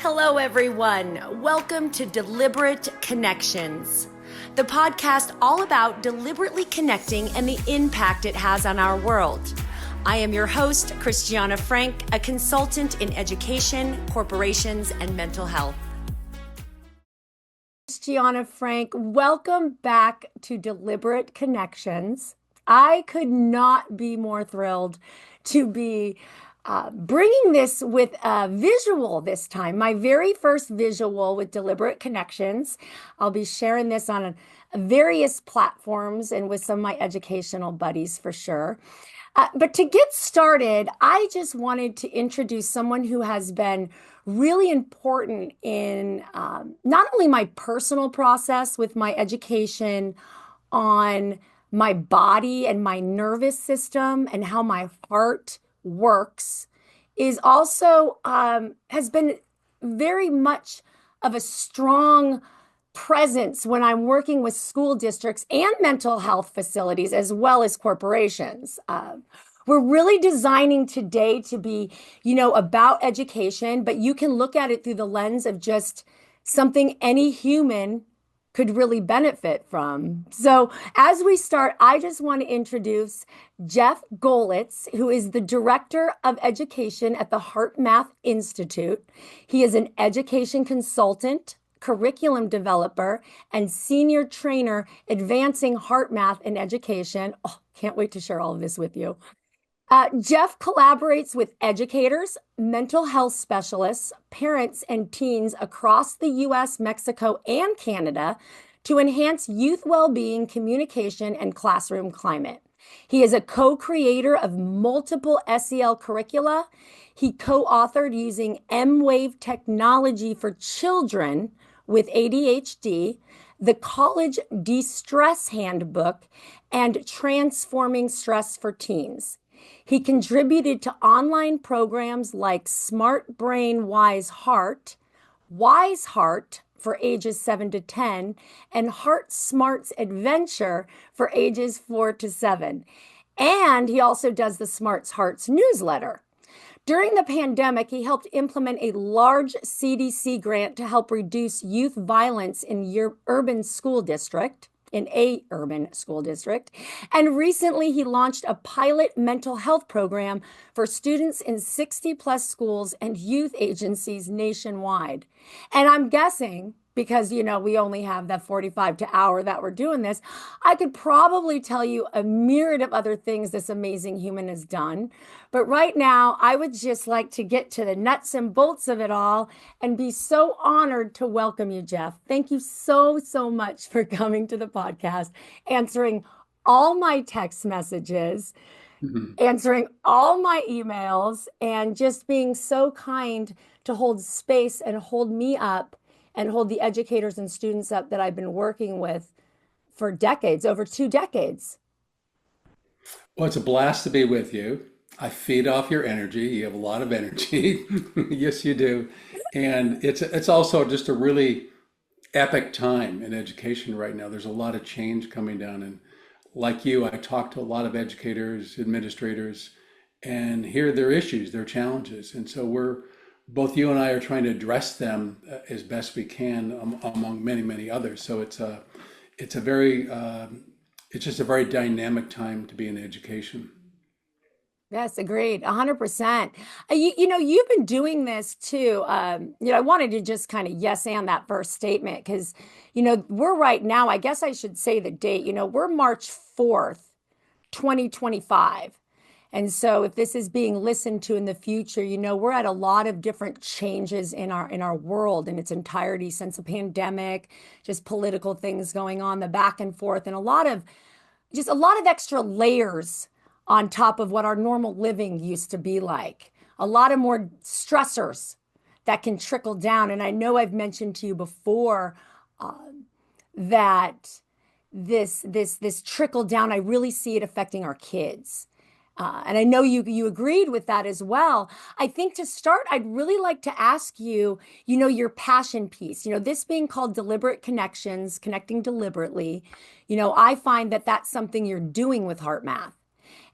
Hello, everyone. Welcome to Deliberate Connections, the podcast all about deliberately connecting and the impact it has on our world. I am your host, Christiana Frank, a consultant in education, corporations, and mental health. Christiana Frank, welcome back to Deliberate Connections. I could not be more thrilled to be bringing this with a visual this time, my very first visual with Deliberate Connections. I'll be sharing this on various platforms and with some of my educational buddies for sure. But to get started, I just wanted to introduce someone who has been really important in not only my personal process with my education on my body and my nervous system and how my heart works, is also has been very much of a strong presence when I'm working with school districts and mental health facilities as well as corporations. We're really designing today to be, about education, but you can look at it through the lens of just something any human could really benefit from. So as we start, I just want to introduce Jeff Goelitz, who is the Director of Education at the HeartMath Institute. He is an education consultant, curriculum developer, and senior trainer advancing HeartMath in education. Oh, can't wait to share all of this with you. Jeff collaborates with educators, mental health specialists, parents, and teens across the U.S., Mexico, and Canada to enhance youth well-being, communication, and classroom climate. He is a co-creator of multiple SEL curricula. He co-authored using M-Wave technology for children with ADHD, the College De-Stress Handbook, and Transforming Stress for Teens. He contributed to online programs like Smart Brain Wise Heart for ages 7 to 10, and Heart Smarts Adventure for ages 4 to 7. And he also does the Smarts Hearts newsletter. During the pandemic, he helped implement a large CDC grant to help reduce youth violence in your urban school district. In a urban school district. And recently he launched a pilot mental health program for students in 60 plus schools and youth agencies nationwide. And I'm guessing, because, we only have that 45 to hour that we're doing this, I could probably tell you a myriad of other things this amazing human has done. But right now, I would just like to get to the nuts and bolts of it all and be so honored to welcome you, Jeff. Thank you so, so much for coming to the podcast, answering all my text messages, answering all my emails, and just being so kind to hold space and hold me up and hold the educators and students up that I've been working with for decades, over 2 decades. Well, it's a blast to be with you. I feed off your energy. You have a lot of energy. Yes, you do. And it's also just a really epic time in education right now. There's a lot of change coming down. And like you, I talk to a lot of educators, administrators, and hear their issues, their challenges. And so both you and I are trying to address them as best we can among many, many others. So it's just a very dynamic time to be in education. Yes, agreed, 100%. You've been doing this too. I wanted to just kind of yes and that first statement because, we're right now, I guess I should say the date, we're March 4th, 2025. And so if this is being listened to in the future, we're at a lot of different changes in our world in its entirety since the pandemic, just political things going on, the back and forth, and a lot of extra layers on top of what our normal living used to be like. A lot of more stressors that can trickle down. And I know I've mentioned to you before that this trickle down, I really see it affecting our kids. And I know you agreed with that as well. I think to start, I'd really like to ask you, your passion piece, this being called Deliberate Connections, connecting deliberately, I find that that's something you're doing with HeartMath.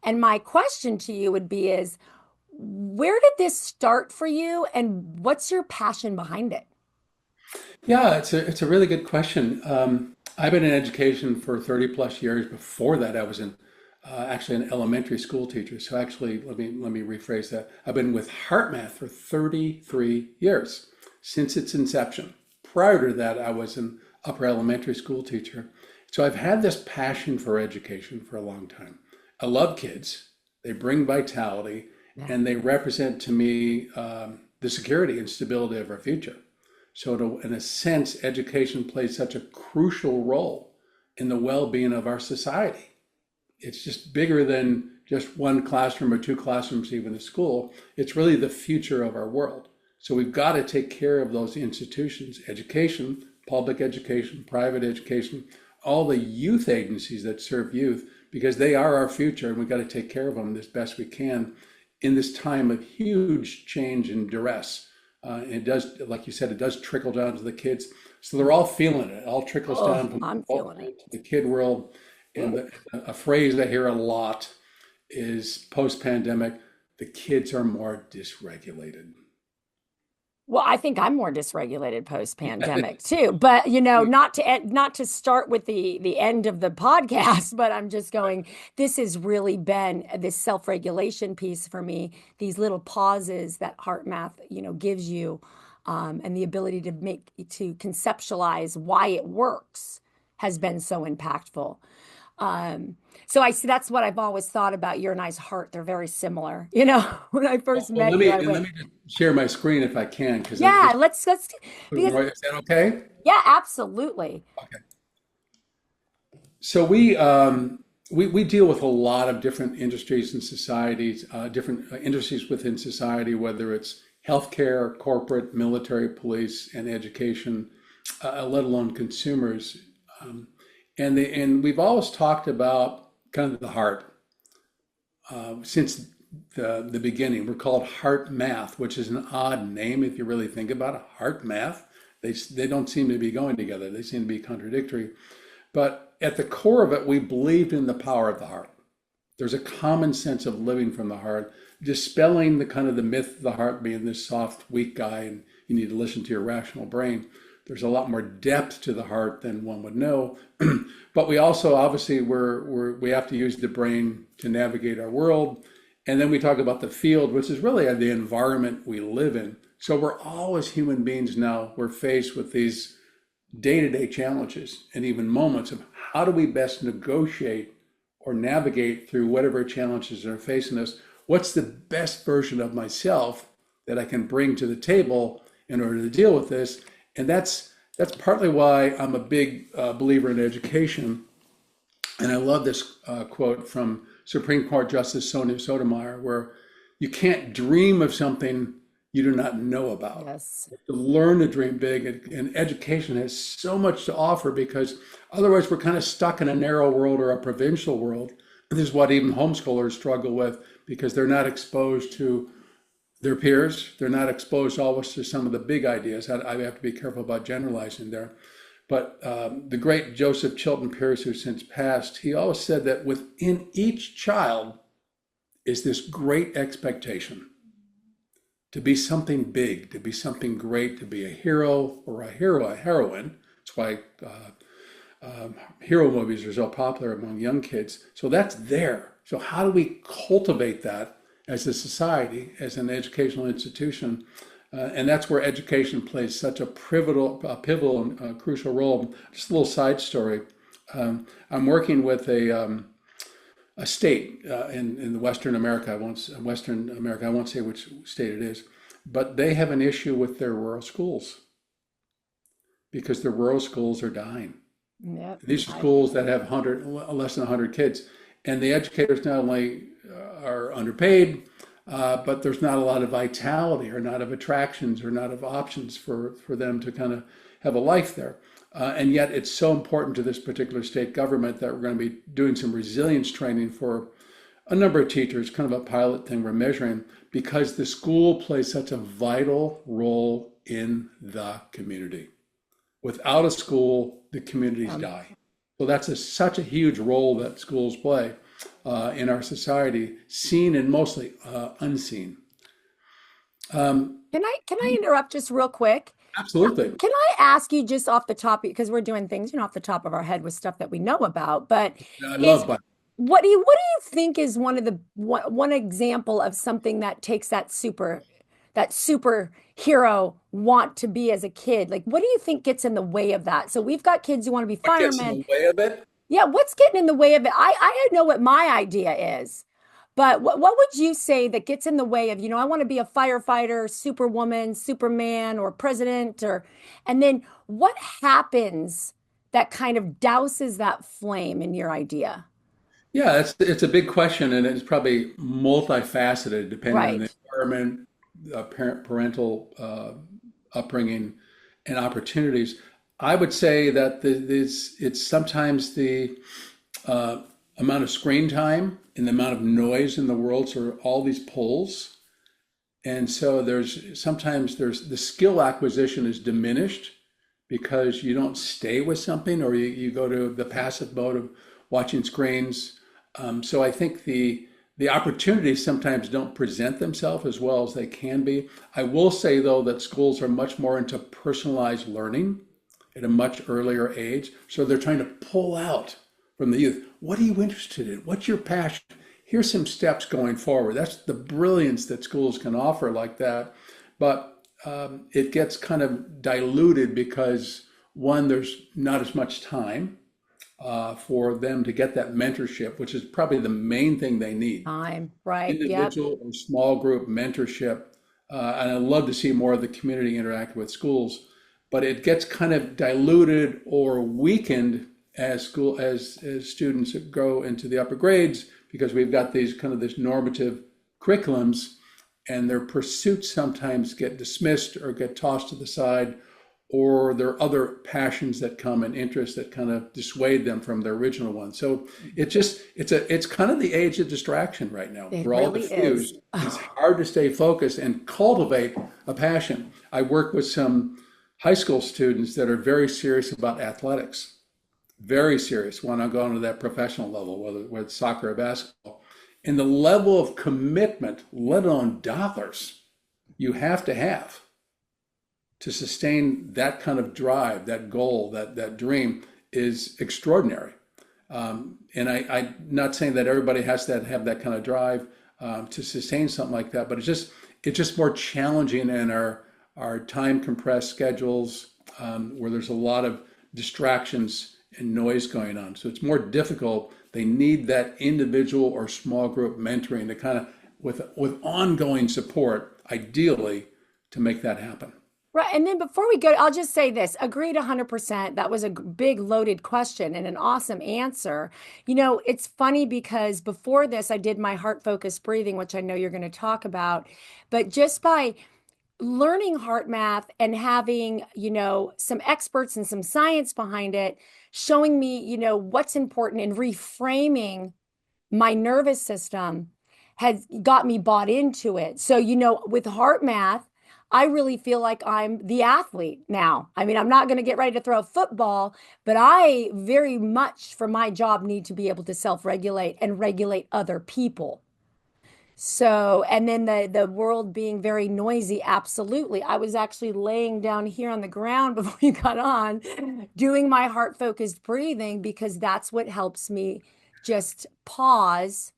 And my question to you would be Where did this start for you, and what's your passion behind it? Yeah, it's a really good question. I've been in education for 30 plus years. Before that, I was in actually an elementary school teacher. So actually, let me rephrase that. I've been with HeartMath for 33 years since its inception. Prior to that, I was an upper elementary school teacher. So I've had this passion for education for a long time. I love kids. They bring vitality, Yeah. and they represent to me the security and stability of our future. So, in a sense, education plays such a crucial role in the well being of our society. It's just bigger than just one classroom or two classrooms, even a school. It's really the future of our world. So, we've got to take care of those institutions: education, public education, private education, all the youth agencies that serve youth, because they are our future and we've got to take care of them as best we can in this time of huge change and duress. It does, like you said, it does trickle down to the kids. So they're all feeling it. It all trickles Oh, down from I'm the adult feeling world it. to the kid world. And a phrase I hear a lot is post-pandemic, the kids are more dysregulated. Well, I think I'm more dysregulated post-pandemic too. But not to start with the end of the podcast, but I'm just going, this has really been this self-regulation piece for me, these little pauses that heart math, gives you, and the ability to conceptualize why it works has been so impactful. Um, so I see that's what I've always thought about your and I's heart. They're very similar. When I Well, first well, met you, I let went, me just share my screen if I can, because it yeah, just let's because is that okay? yeah, absolutely. Okay. So we deal with a lot of different industries and societies, different industries within society, whether it's healthcare, corporate, military, police, and education, let alone consumers. Um, and we've always talked about kind of the heart since the beginning. We're called Heart Math, which is an odd name if you really think about it. Heart Math. They don't seem to be going together. They seem to be contradictory. But at the core of it, we believed in the power of the heart. There's a common sense of living from the heart, dispelling the kind of the myth of the heart being this soft, weak guy, and you need to listen to your rational brain. There's a lot more depth to the heart than one would know. But we also obviously we have to use the brain to navigate our world. And then we talk about the field, which is really the environment we live in. So we're all as human beings now, we're faced with these day-to-day challenges and even moments of how do we best negotiate or navigate through whatever challenges are facing us. What's the best version of myself that I can bring to the table in order to deal with this? And that's partly why I'm a big believer in education. And I love this quote from Supreme Court Justice Sonia Sotomayor, where you can't dream of something you do not know about. Yes. To learn to dream big, and education has so much to offer because otherwise we're kind of stuck in a narrow world or a provincial world. And this is what even homeschoolers struggle with because they're not exposed to their peers. They're not exposed always to some of the big ideas. I have to be careful about generalizing there. But the great Joseph Chilton Pearce, who since passed, he always said that within each child is this great expectation to be something big, to be something great, to be a hero or a heroine. That's why hero movies are so popular among young kids. So that's there. So how do we cultivate that as a society, as an educational institution? And that's where education plays such a pivotal and crucial role. Just a little side story. I'm working with a state in the Western America. Western America. I won't say which state it is, but they have an issue with their rural schools because the rural schools are dying. Yep. These are schools that have less than 100 kids, and the educators not only are underpaid, but there's not a lot of vitality or not of attractions or not of options for them to kind of have a life there. And yet it's so important to this particular state government that we're going to be doing some resilience training for a number of teachers, kind of a pilot thing we're measuring, because the school plays such a vital role in the community. Without a school, the communities die. So that's such a huge role that schools play in our society, seen and mostly unseen. Um, Can I interrupt just real quick? Absolutely. Can I ask you just off the top, because we're doing things, off the top of our head with stuff that we know about, but I is love Bible. what do you think is one example of something that takes that superhero want to be as a kid? Like, what do you think gets in the way of that? So we've got kids who want to be What gets in firemen. the way of it? Yeah, what's getting in the way of it? I know what my idea is, but what would you say that gets in the way of, I want to be a firefighter, superwoman, Superman, or president, and then what happens that kind of douses that flame in your idea? Yeah, it's a big question, and it's probably multifaceted depending on the Right. environment, parental upbringing, and opportunities. I would say that it's sometimes the uh, amount of screen time and the amount of noise in the world, so all these pulls, and so there's the skill acquisition is diminished because you don't stay with something, or you go to the passive mode of watching screens. So I think the opportunities sometimes don't present themselves as well as they can be. I will say though that schools are much more into personalized learning at a much earlier age. So they're trying to pull out from the youth. What are you interested in? What's your passion? Here's some steps going forward. That's the brilliance that schools can offer like that. But it gets kind of diluted because one, there's not as much time for them to get that mentorship, which is probably the main thing they need. Time. Right. Yep. Individual or small group mentorship. And I'd love to see more of the community interact with schools, but it gets kind of diluted or weakened as students go into the upper grades because we've got these kind of this normative curriculums and their pursuits sometimes get dismissed or get tossed to the side, or there are other passions that come and interests that kind of dissuade them from their original one. So it's kind of the age of distraction right now. It We're all really is. diffused. It's hard to stay focused and cultivate a passion. I work with some high school students that are very serious about athletics, very serious, want to go on to that professional level, whether it's soccer or basketball. And the level of commitment, let alone dollars, you have to sustain that kind of drive, that goal, that dream is extraordinary. And I'm not saying that everybody has to have that kind of drive to sustain something like that, but it's just more challenging in our time compressed schedules where there's a lot of distractions and noise going on. So it's more difficult. They need that individual or small group mentoring to kind of with ongoing support, ideally, to make that happen. Right. And then before we go, I'll just say this, agreed 100%. That was a big loaded question and an awesome answer. It's funny because before this, I did my heart focused breathing, which I know you're going to talk about. But just by learning heart math and having, some experts and some science behind it, showing me, what's important and reframing my nervous system has got me bought into it. So, with heart math, I really feel like I'm the athlete now. I mean, I'm not going to get ready to throw a football, but I very much for my job need to be able to self-regulate and regulate other people. So, and then the world being very noisy, absolutely. I was actually laying down here on the ground before you got on, doing my heart focused breathing because that's what helps me just pause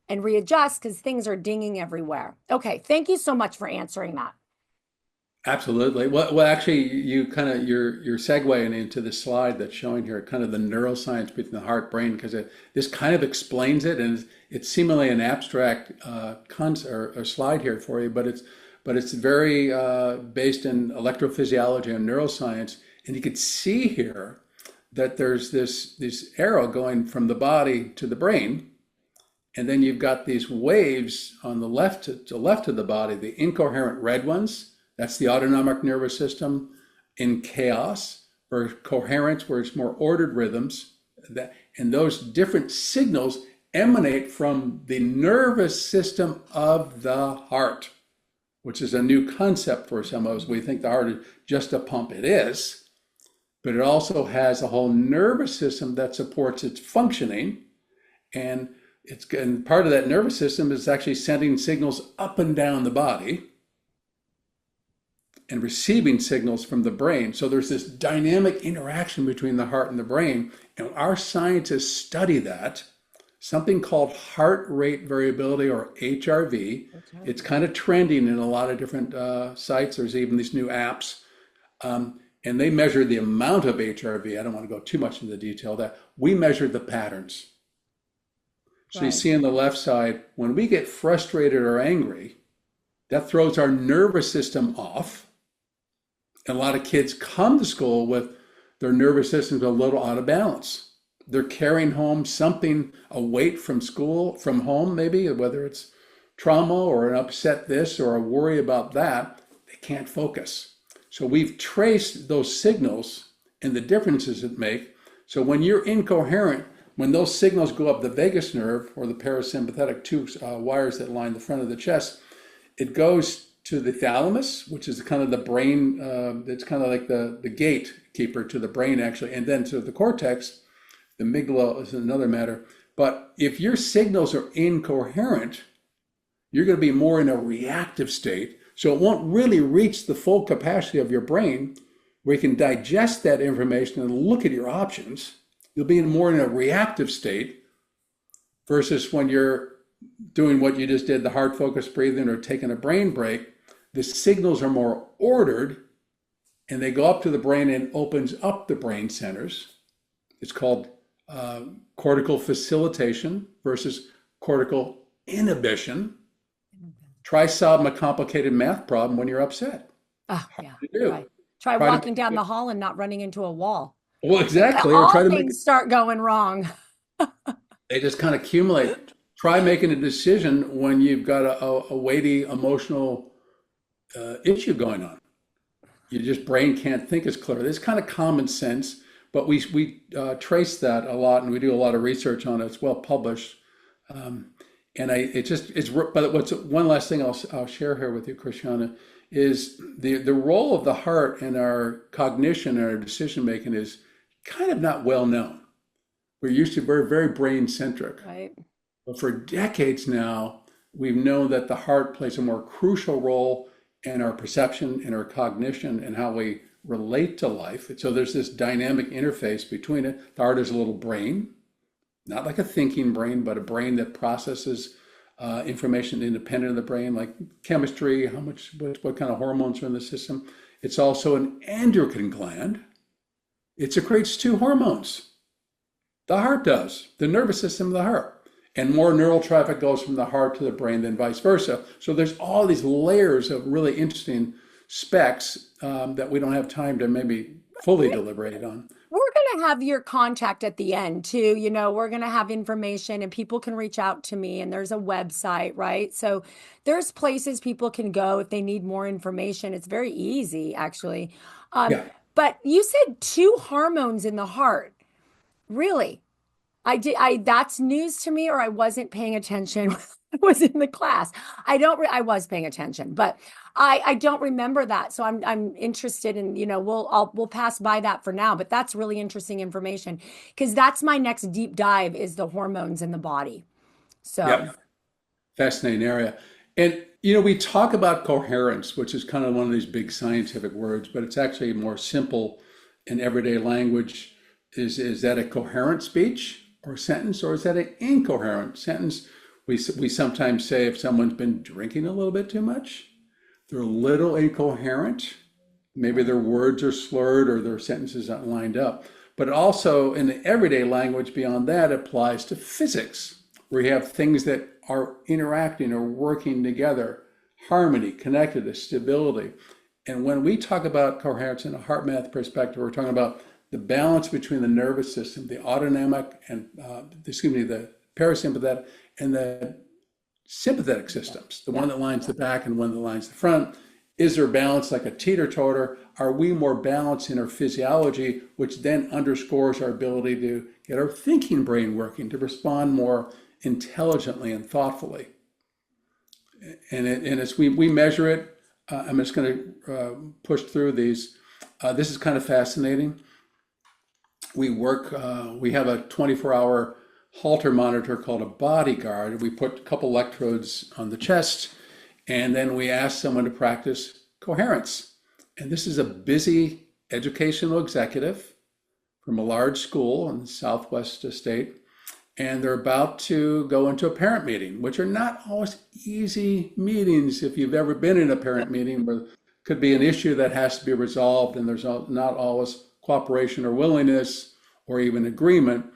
and readjust because things are dinging everywhere. Okay, thank you so much for answering that. Absolutely. Well, actually, you kind of you're segueing into the slide that's showing here, kind of the neuroscience between the heart brain, because this kind of explains it, and it's seemingly an abstract concept or slide here for you, but it's very based in electrophysiology and neuroscience, and you could see here that there's this arrow going from the body to the brain, and then you've got these waves on the left to left of the body, the incoherent red ones. That's the autonomic nervous system in chaos, or coherence, where it's more ordered rhythms. And those different signals emanate from the nervous system of the heart, which is a new concept for some of us. We think the heart is just a pump. It is, but it also has a whole nervous system that supports its functioning. And part of that nervous system is actually sending signals up and down the body. and receiving signals from the brain. So there's this dynamic interaction between the heart and the brain. And our scientists study that, something called heart rate variability, or HRV. It's kind of trending in a lot of different sites. There's even these new apps. And they measure the amount of HRV. I don't want to go too much into the detail of that. We measure the patterns. So you see on the left side, when we get frustrated or angry, that throws our nervous system off. And a lot of kids come to school with their nervous systems a little out of balance. They're carrying home something, a weight from school, from home maybe, whether it's trauma or an upset this or a worry about that. They can't focus. So we've traced those signals and the differences it make. So when you're incoherent, when those signals go up the vagus nerve or the parasympathetic two wires that line the front of the chest, it goes to the thalamus, which is kind of the brain, it's kind of like the gatekeeper to the brain actually, and then to the cortex. The amygdala is another matter. But if your signals are incoherent, you're going to be more in a reactive state. So it won't really reach the full capacity of your brain where you can digest that information and look at your options. You'll be more in a reactive state versus when you're doing what you just did, the heart focused breathing or taking a brain break. The signals are more ordered and they go up to the brain and opens up the brain centers. It's called cortical facilitation versus cortical inhibition. Try solving a complicated math problem when you're upset. Oh, yeah. Right. Try walking down the hall and not running into a wall. Well, exactly. All or try to things start going wrong. They just kind of accumulate. Try making a decision when you've got a weighty emotional issue going on. Your just brain can't think as clearly. It's kind of common sense, but we trace that a lot, and we do a lot of research on it. It's well published, But what's one last thing I'll share here with you, Christiana, is the role of the heart in our cognition and our decision making is kind of not well known. We're used to very, very brain centric. Right. But for decades now, we've known that the heart plays a more crucial role in our perception, in our cognition, and how we relate to life. And so there's this dynamic interface between it. The heart is a little brain, not like a thinking brain, but a brain that processes information independent of the brain, like chemistry, what kind of hormones are in the system. It's also an endocrine gland. It secretes two hormones. The heart does, the nervous system of the heart. And more neural traffic goes from the heart to the brain than vice versa. So there's all these layers of really interesting specs that we don't have time to maybe fully deliberate on. We're going to have your contact at the end too. We're going to have information and people can reach out to me, and there's a website, right? So there's places people can go if they need more information. It's very easy, actually. Yeah. But you said two hormones in the heart. Really? That's news to me, or I wasn't paying attention when I was in the class. I was paying attention, but I don't remember that. So I'm interested in, we'll pass by that for now, but that's really interesting information because that's my next deep dive is the hormones in the body. So Yep. Fascinating area. And, we talk about coherence, which is kind of one of these big scientific words, but it's actually more simple in everyday language. Is that a coherent speech or sentence, or is that an incoherent sentence? We sometimes say if someone's been drinking a little bit too much, they're a little incoherent. Maybe their words are slurred or their sentences aren't lined up. But also in the everyday language beyond that applies to physics, where you have things that are interacting or working together, harmony, connectedness, stability. And when we talk about coherence in a HeartMath perspective, we're talking about the balance between the nervous system, the autonomic and, the parasympathetic and the sympathetic systems, the one that lines the back and one that lines the front. Is there balance like a teeter-totter? Are we more balanced in our physiology, which then underscores our ability to get our thinking brain working, to respond more intelligently and thoughtfully? And as we measure it, I'm just going to push through these. This is kind of fascinating. We have a 24-hour Holter monitor called a bodyguard. We put a couple electrodes on the chest, and then we ask someone to practice coherence. And this is a busy educational executive from a large school in the Southwest state. And they're about to go into a parent meeting, which are not always easy meetings if you've ever been in a parent meeting where could be an issue that has to be resolved and there's not always cooperation or willingness or even agreement.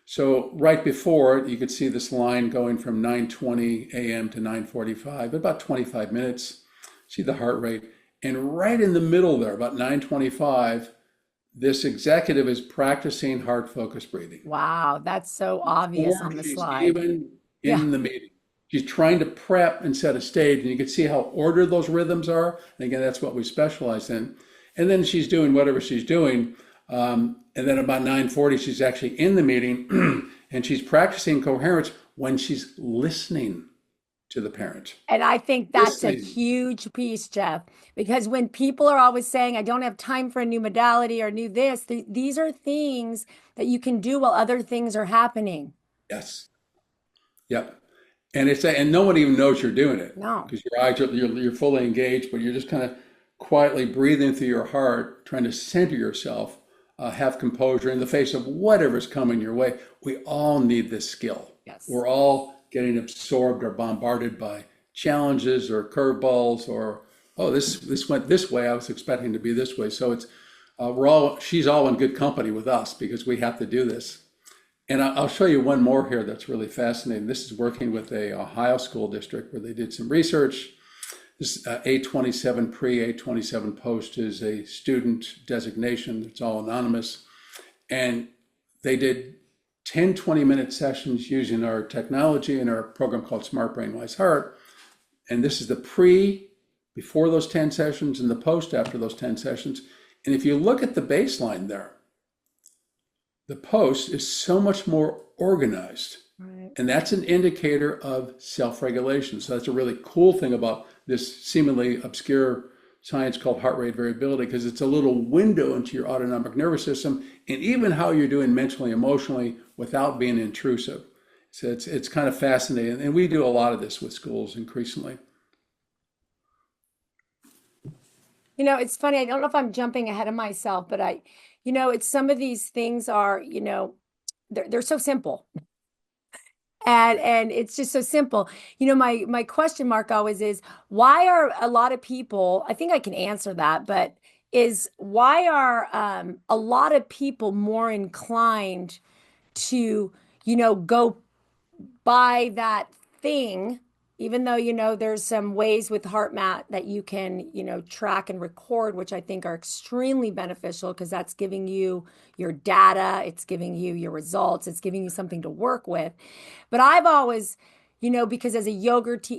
So right before it, you could see this line going from 9:20 a.m. to 9:45, about 25 minutes. See the heart rate. And right in the middle there, about 9:25, this executive is practicing heart focused breathing Wow, that's so obvious before on the she's slide. even Yeah. in the meeting. She's trying to prep and set a stage, and you can see how ordered those rhythms are. And again, that's what we specialize in. And then she's doing whatever she's doing. And then about 9:40, she's actually in the meeting and she's practicing coherence when she's listening to the parent. And I think that's a Listening. huge piece, Jeff, because when people are always saying, I don't have time for a new modality or new this, these are things that you can do while other things are happening. Yes. Yep. And no one even knows you're doing it No. because your eyes are you're fully engaged, but you're just kind of quietly breathing through your heart, trying to center yourself, have composure in the face of whatever's coming your way. We all need this skill. Yes. We're all getting absorbed or bombarded by challenges or curveballs or oh this went this way. I was expecting to be this way. So it's she's all in good company with us because we have to do this. And I'll show you one more here that's really fascinating. This is working with a Ohio school district where they did some research. This A27 pre, A27 post is a student designation. It's all anonymous. And they did 10, 20-minute sessions using our technology and our program called Smart Brain Wise Heart. And this is the pre, before those 10 sessions, and the post after those 10 sessions. And if you look at the baseline there, the post is so much more organized. Right. And that's an indicator of self-regulation. So that's a really cool thing about this seemingly obscure science called heart rate variability, because it's a little window into your autonomic nervous system and even how you're doing mentally, emotionally without being intrusive. So it's kind of fascinating. And we do a lot of this with schools increasingly. It's funny. I don't know if I'm jumping ahead of myself, but it's some of these things are, they're so simple. And it's just so simple. My question mark always is why are a lot of people, I think I can answer that, but is why are a lot of people more inclined to, go buy that thing, even though, there's some ways with HeartMath that you can, track and record, which I think are extremely beneficial because that's giving you your data, it's giving you your results, it's giving you something to work with. But I've always, because as a yogurt,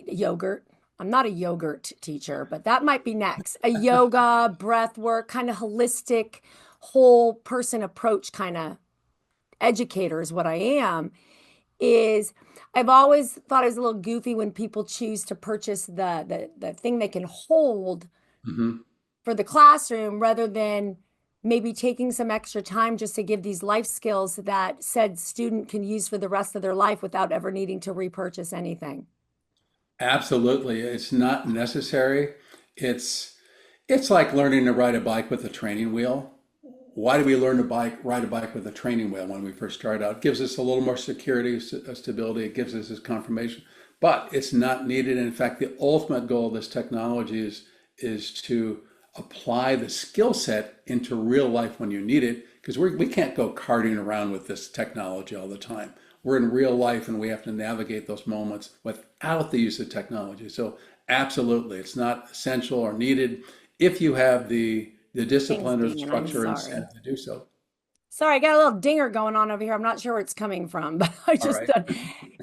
I'm not a yogurt teacher, but that might be next. A yoga, breath work, kind of holistic, whole person approach kind of educator is what I am, is I've always thought it was a little goofy when people choose to purchase the thing they can hold Mhm. for the classroom rather than maybe taking some extra time just to give these life skills that said student can use for the rest of their life without ever needing to repurchase anything. Absolutely. It's not necessary. It's it's like learning to ride a bike with a training wheel. Why do we learn to ride a bike with a training wheel when we first start out? It gives us a little more security, stability. It gives us this confirmation, but it's not needed. In fact, the ultimate goal of this technology is to apply the skill set into real life when you need it, because we can't go carting around with this technology all the time. We're in real life and we have to navigate those moments without the use of technology. So absolutely, it's not essential or needed if you have the Things discipline or the being, I'm structure and sorry. incentive to do so. Sorry, I got a little dinger going on over here. I'm not sure where it's coming from, but I All just, right.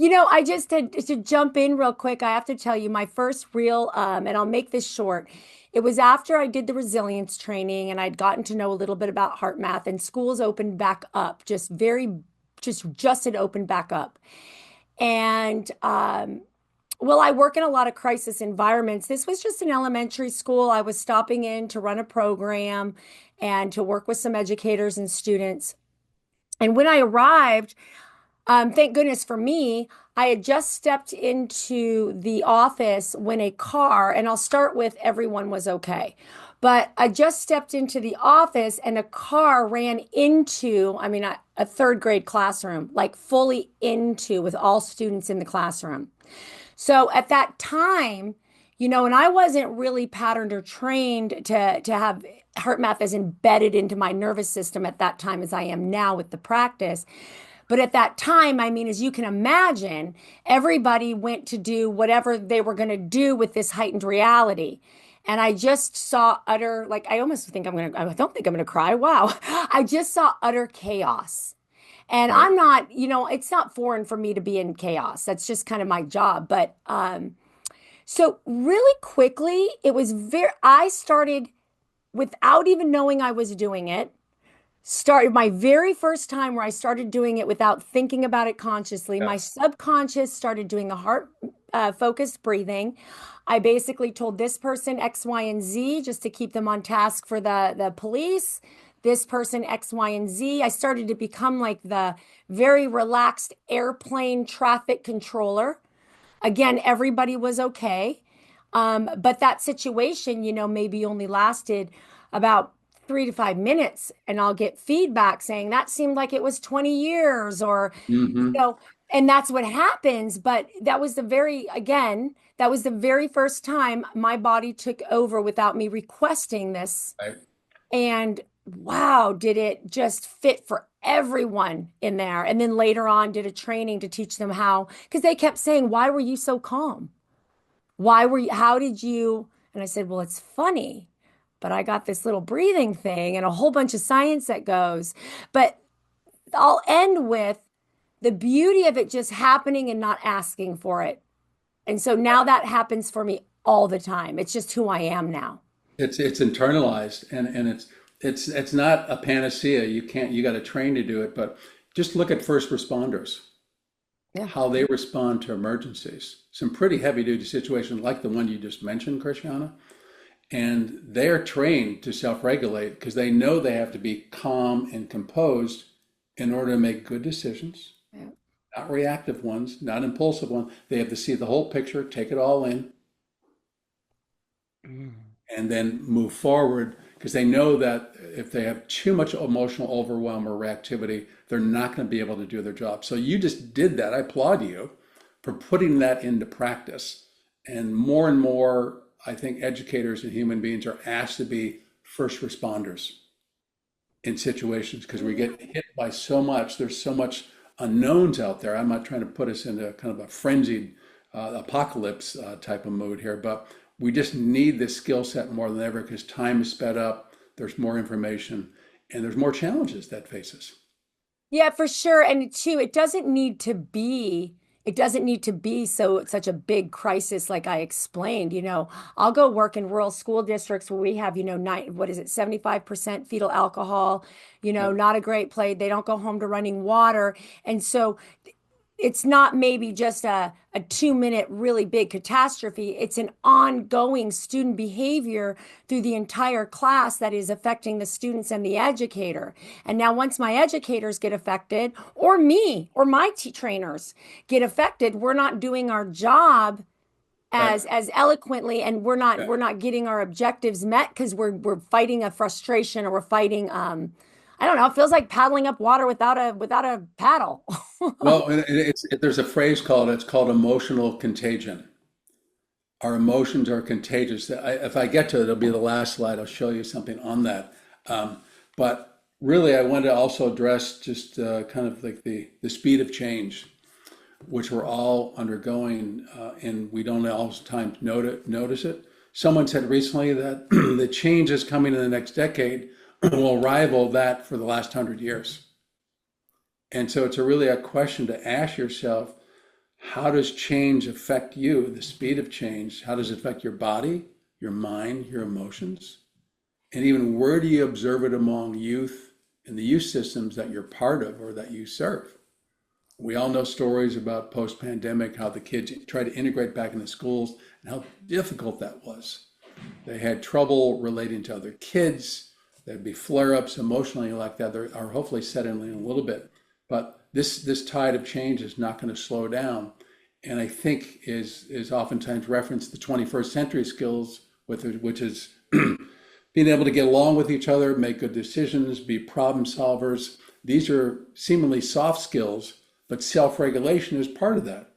I just had to jump in real quick. I have to tell you, my first real, and I'll make this short. It was after I did the resilience training and I'd gotten to know a little bit about heart math and schools opened back up, just had opened back up. And well, I work in a lot of crisis environments. This was just an elementary school. I was stopping in to run a program and to work with some educators and students. And when I arrived, thank goodness for me, I had just stepped into the office when a car, and I'll start with everyone was okay. But I just stepped into the office and a car ran into, I mean, a third grade classroom, like fully into with all students in the classroom. So at that time, and I wasn't really patterned or trained to have heart math as embedded into my nervous system at that time as I am now with the practice. But at that time, I mean, as you can imagine, everybody went to do whatever they were going to do with this heightened reality. And I just saw utter, like, I almost think I don't think I'm going to cry. Wow. I just saw utter chaos. And Right. I'm not, it's not foreign for me to be in chaos. That's just kind of my job. But so really quickly, I started without even knowing I was doing it. Started my very first time where I started doing it without thinking about it consciously. My Yes. subconscious started doing the heart focused breathing. I basically told this person X, Y, and Z just to keep them on task for the police. This person X, Y, and Z. I started to become like the very relaxed airplane traffic controller. Again, everybody was okay. But that situation, maybe only lasted about 3 to 5 minutes, and I'll get feedback saying that seemed like it was 20 years, or, you Hmm. know, and that's what happens. But that was the very first time my body took over without me requesting this. Right. And wow, did it just fit for everyone in there. And then later on, did a training to teach them how, because they kept saying, why were you so calm? How did you? And I said, well, it's funny, but I got this little breathing thing and a whole bunch of science that goes. But I'll end with the beauty of it just happening and not asking for it. And so now that happens for me all the time. It's just who I am now. It's internalized, and it's not a panacea. You got to train to do it, but just look at first responders, Yeah. how they respond to emergencies. Some pretty heavy duty situations like the one you just mentioned, Christiana, and they're trained to self-regulate because they know they have to be calm and composed in order to make good decisions, Yeah. not reactive ones, not impulsive ones. They have to see the whole picture, take it all in, Mm. and then move forward because they know that if they have too much emotional overwhelm or reactivity, they're not going to be able to do their job. So you just did that. I applaud you for putting that into practice. And more, I think educators and human beings are asked to be first responders in situations because we get hit by so much. There's so much unknowns out there. I'm not trying to put us into kind of a frenzied apocalypse type of mood here, but we just need this skill set more than ever because time is sped up. There's more information and there's more challenges that face us. Yeah, for sure. And two, it doesn't need to be such a big crisis like I explained. I'll go work in rural school districts where we have, what is it, 75% fetal alcohol, Yeah. not a great place. They don't go home to running water. And so it's not maybe just a 2 minute really big catastrophe. It's an ongoing student behavior through the entire class that is affecting the students and the educator. And now once my educators get affected, or me or my trainers get affected, we're not doing our job Right. as eloquently, and we're not Yeah. we're not getting our objectives met because we're fighting a frustration, or we're fighting I don't know, it feels like paddling up water without a paddle. Well, there's a phrase it's called emotional contagion. Our emotions are contagious. If I get to it, it'll be the last slide. I'll show you something on that. But really, I want to also address just kind of like the speed of change, which we're all undergoing, and we don't all the time notice it. Someone said recently that the changes coming in the next decade will rival that for the last 100 years. And so it's really a question to ask yourself, how does change affect you? The speed of change, how does it affect your body, your mind, your emotions? And even where do you observe it among youth and the youth systems that you're part of or that you serve? We all know stories about post-pandemic, how the kids try to integrate back into schools and how difficult that was. They had trouble relating to other kids. There'd be flare-ups emotionally like that. They are hopefully settling in a little bit. But this tide of change is not going to slow down. And I think is oftentimes referenced the 21st century skills, which is being able to get along with each other, make good decisions, be problem solvers. These are seemingly soft skills, but self-regulation is part of that.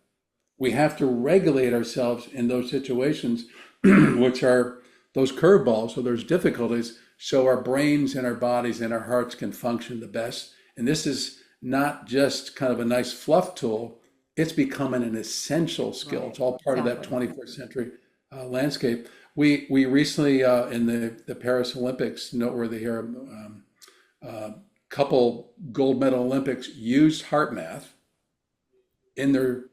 We have to regulate ourselves in those situations, which are those curveballs, so there's difficulties, so our brains and our bodies and our hearts can function the best. And this is not just kind of a nice fluff tool, it's becoming an essential skill. Right. It's all part of that Exactly. 21st century landscape. We recently, in the Paris Olympics, noteworthy here, couple gold medal Olympics used HeartMath in their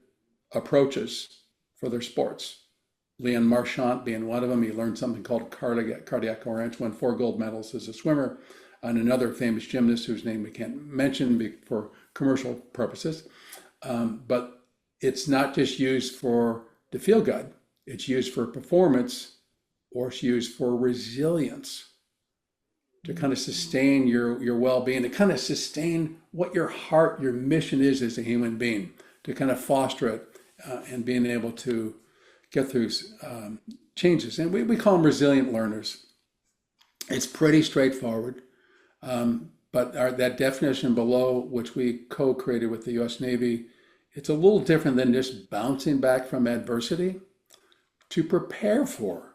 approaches for their sports. Leon Marchand being one of them. He learned something called cardiac coherence, won 4 gold medals as a swimmer, and another famous gymnast whose name we can't mention for commercial purposes. But it's not just used for the feel good, it's used for performance, or it's used for resilience to kind of sustain your well-being, to kind of sustain what your heart, your mission is as a human being, to kind of foster it and being able to get through changes. And we call them resilient learners. It's pretty straightforward, but that definition below, which we co-created with the U.S. Navy, it's a little different than just bouncing back from adversity to prepare for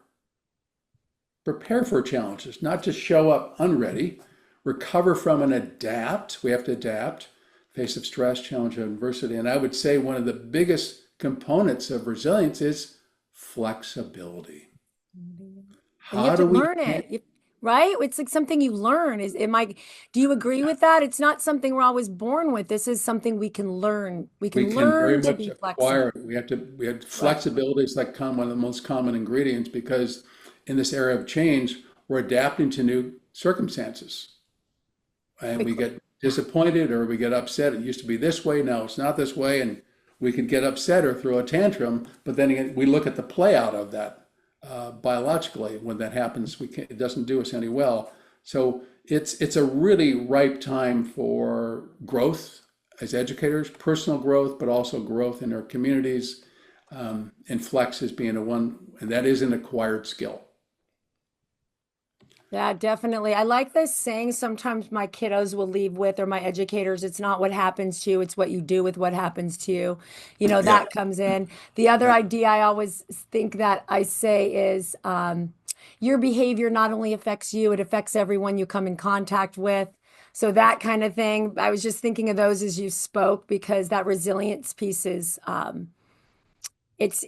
challenges, not just show up unready, recover from and adapt. We have to adapt, face of stress, challenge, and adversity. And I would say one of the biggest components of resilience is flexibility. And you have How to do we, learn it, right? It's like something you learn. Do you agree with that? It's not something we're always born with. This is something we can learn. We we can can very learn to much be acquire flexible. it. We have Right. flexibility is like one of the most common ingredients because in this era of change, we're adapting to new circumstances. And we Quickly. get disappointed or we get upset. It used to be this way, now it's not this way, and we could get upset or throw a tantrum. But then again, we look at the play out of that biologically. When that happens, it doesn't do us any well. So it's a really ripe time for growth as educators, personal growth, but also growth in our communities. And flex is being and that is an acquired skill. Yeah, definitely. I like this saying sometimes my kiddos will leave with, or my educators, it's not what happens to you, it's what you do with what happens to you. Yeah, That comes in. The other yeah, idea I always think that I say is your behavior not only affects you, it affects everyone you come in contact with. So that kind of thing. I was just thinking of those as you spoke because that resilience piece is it's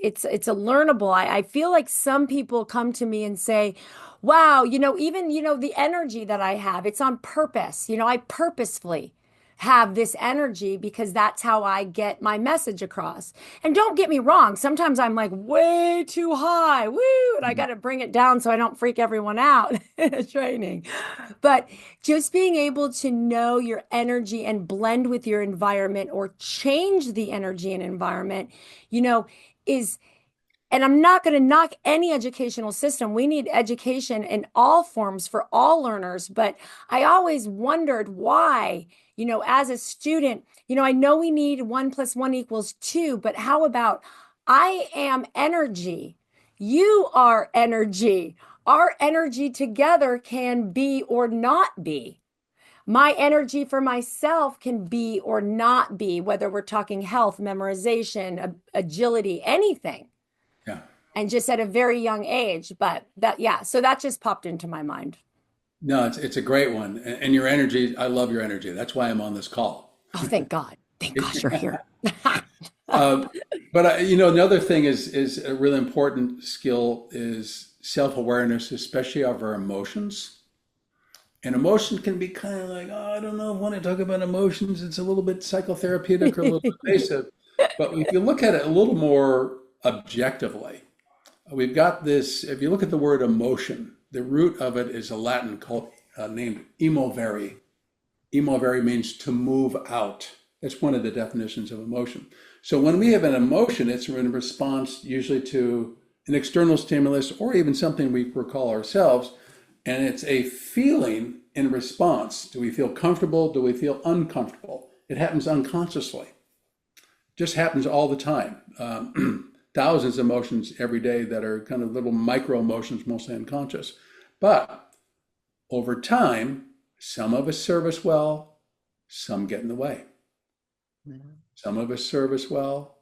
a learnable. I feel like some people come to me and say, wow, even the energy that I have, it's on purpose. I purposefully have this energy because that's how I get my message across. And don't get me wrong, sometimes I'm like way too high, woo, and I got to bring it down so I don't freak everyone out in a training. But just being able to know your energy and blend with your environment or change the energy and environment, you know, is and I'm not going to knock any educational system. We need education in all forms for all learners. But I always wondered why, as a student, I know we need 1 + 1 = 2, but how about I am energy? You are energy. Our energy together can be or not be. My energy for myself can be or not be, whether we're talking health, memorization, agility, anything, yeah. and just at a very young age. But yeah, so that just popped into my mind. No, it's a great one. And your energy, I love your energy. That's why I'm on this call. Oh, thank God. Thank gosh you're here. Uh, but another thing is a really important skill is self-awareness, especially of our emotions. And emotion can be kind of like, oh, I don't know if I want to talk about emotions. It's a little bit psychotherapeutic or a little invasive. But if you look at it a little more objectively, we've got this. If you look at the word emotion, the root of it is a Latin called named emovere. Emovere means to move out. That's one of the definitions of emotion. So when we have an emotion, it's in response usually to an external stimulus or even something we recall ourselves. And it's a feeling in response. Do we feel comfortable? Do we feel uncomfortable? It happens unconsciously. Just happens all the time. Thousands of emotions every day that are kind of little micro emotions, mostly unconscious. But Over time, some of us serve us well, some get in the way. Yeah. Some of us serve us well,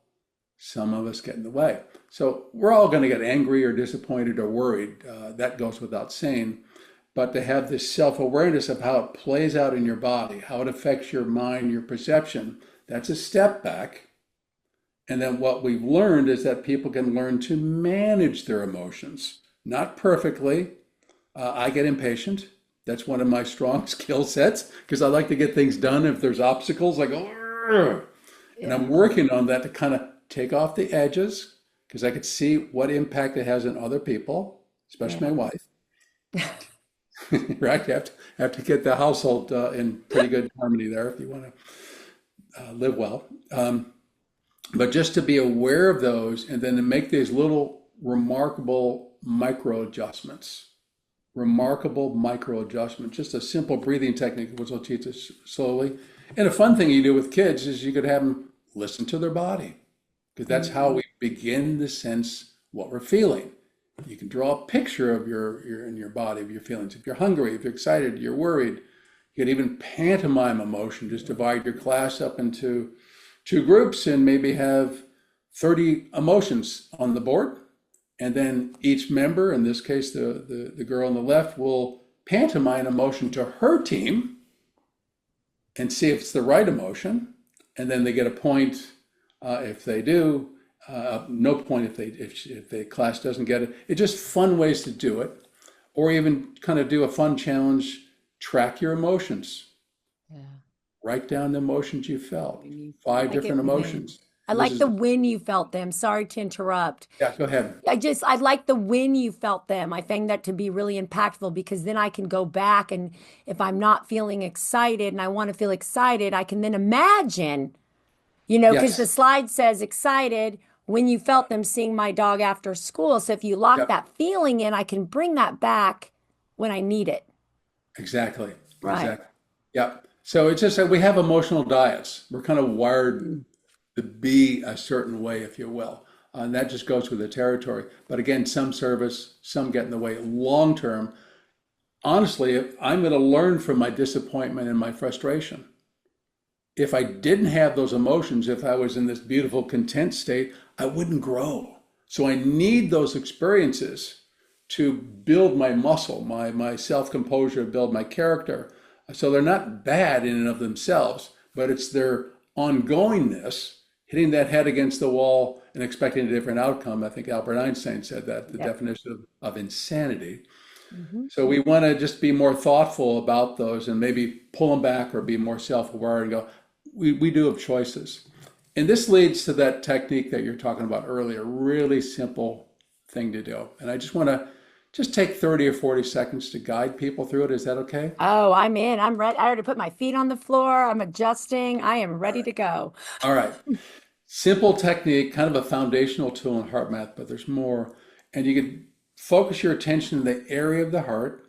some of us get in the way. So we're all going to get angry or disappointed or worried. That goes without saying. But to have this self awareness of how it plays out in your body, how it affects your mind, your perception, that's a step back. And then what we've learned is that people can learn to manage their emotions, not perfectly. I get impatient. That's one of my strong skill sets because I like to get things done. If there's obstacles, I go, "Argh." And I'm Yeah. working on that to kind of take off the edges because I could see what impact it has on other people, especially my Yeah. wife, right? You have to get the household in pretty good harmony there if you want to live well. But just to be aware of those and then to make these little remarkable micro adjustments, just a simple breathing technique, which I'll teach us slowly. And a fun thing you do with kids is you could have them listen to their body because that's how Mhm. we begin to sense what we're feeling. You can draw a picture of your in your body of your feelings. If you're hungry, if you're excited, you're worried. You could even pantomime emotion. Just divide your class up into two groups and maybe have 30 emotions on the board. And then each member, in this case, the girl on the left, will pantomime emotion to her team and see if it's the right emotion. And then they get a point if they do, no point if the class doesn't get it. It's just fun ways to do it, or even kind of do a fun challenge. Track your emotions. Yeah. Write down the emotions you felt. When you, I Five like different it when emotions. I And this like is the when you felt them. Sorry to interrupt. yeah. Go ahead. I like the when you felt them. I find that to be really impactful because then I can go back and if I'm not feeling excited and I want to feel excited, I can then imagine, because the Yes. slide says excited when you felt them seeing my dog after school. So if you lock Yep. that feeling in, I can bring that back when I need it. Exactly. Right. Exactly. Yep. So it's just that we have emotional diets. We're kind of wired Mm. to be a certain way, if you will. And that just goes with the territory. But again, some service, some get in the way. Long term, honestly, I'm going to learn from my disappointment and my frustration. If I didn't have those emotions, if I was in this beautiful content state, I wouldn't grow. So I need those experiences to build my muscle, my self-composure, build my character. So they're not bad in and of themselves, but it's their ongoingness, hitting that head against the wall and expecting a different outcome. I think Albert Einstein said that, the Yep. definition of insanity. Hmm. So we want to just be more thoughtful about those and maybe pull them back or be more self-aware and go, we do have choices. And this leads to that technique that you're talking about earlier, really simple thing to do. And I just want to just take 30 or 40 seconds to guide people through it. Is that okay? Oh, I'm in. I'm ready. I already put my feet on the floor. I'm adjusting. I am All ready right. to go. All right. Simple technique, kind of a foundational tool in HeartMath, but there's more. And you can focus your attention in the area of the heart,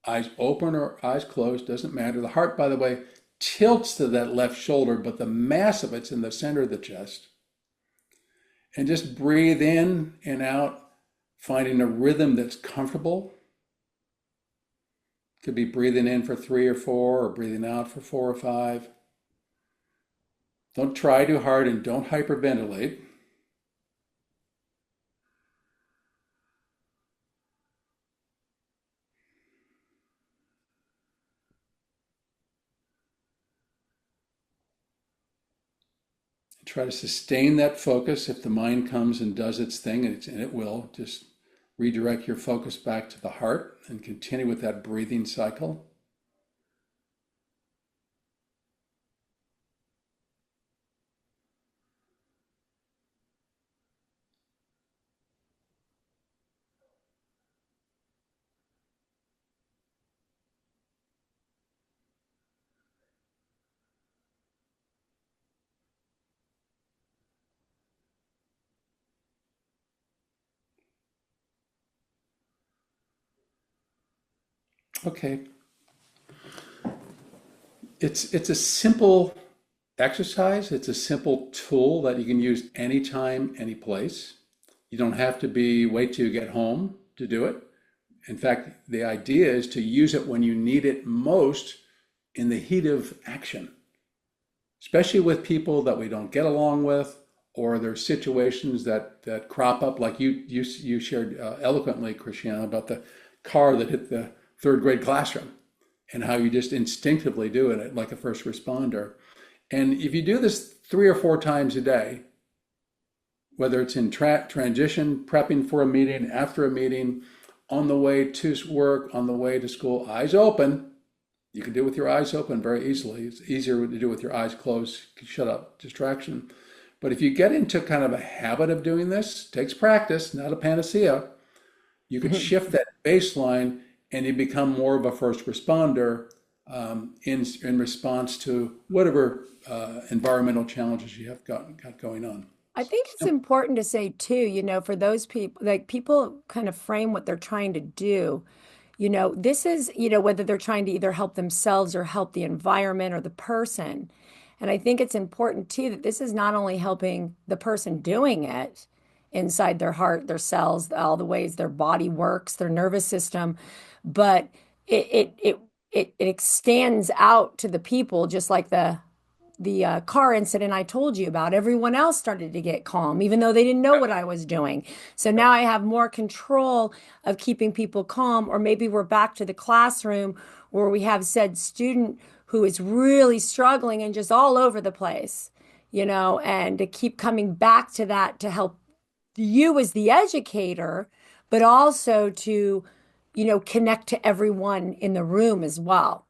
eyes open or eyes closed, doesn't matter. The heart, by the way, tilts to that left shoulder, but the mass of it's in the center of the chest. And just breathe in and out, finding a rhythm that's comfortable. Could be breathing in for 3 or 4, or breathing out for 4 or 5. Don't try too hard and don't hyperventilate. Try to sustain that focus. If the mind comes and does its thing, and it will, just redirect your focus back to the heart and continue with that breathing cycle. Okay, it's a simple exercise. It's a simple tool that you can use anytime, any place. You don't have to be wait till you get home to do it. In fact, the idea is to use it when you need it most in the heat of action, especially with people that we don't get along with, or there's situations that crop up, like you shared eloquently, Christiana, about the car that hit the third grade classroom and how you just instinctively do it like a first responder. And if you do this 3 or 4 times a day, whether it's in transition, prepping for a meeting, after a meeting, on the way to work, on the way to school, eyes open. You can do it with your eyes open very easily. It's easier to do with your eyes closed. Shut up distraction. But if you get into kind of a habit of doing this, it takes practice, not a panacea, you could shift that baseline and you become more of a first responder in response to whatever environmental challenges you have got going on. I think it's important to say too, for those people, like people kind of frame what they're trying to do. This is, whether they're trying to either help themselves or help the environment or the person. And I think it's important too that this is not only helping the person doing it inside their heart, their cells, all the ways their body works, their nervous system, but it extends out to the people, just like the car incident I told you about. Everyone else started to get calm, even though they didn't know what I was doing. So now I have more control of keeping people calm. Or maybe we're back to the classroom where we have said student who is really struggling and just all over the place, and to keep coming back to that to help you as the educator, but also to, connect to everyone in the room as well.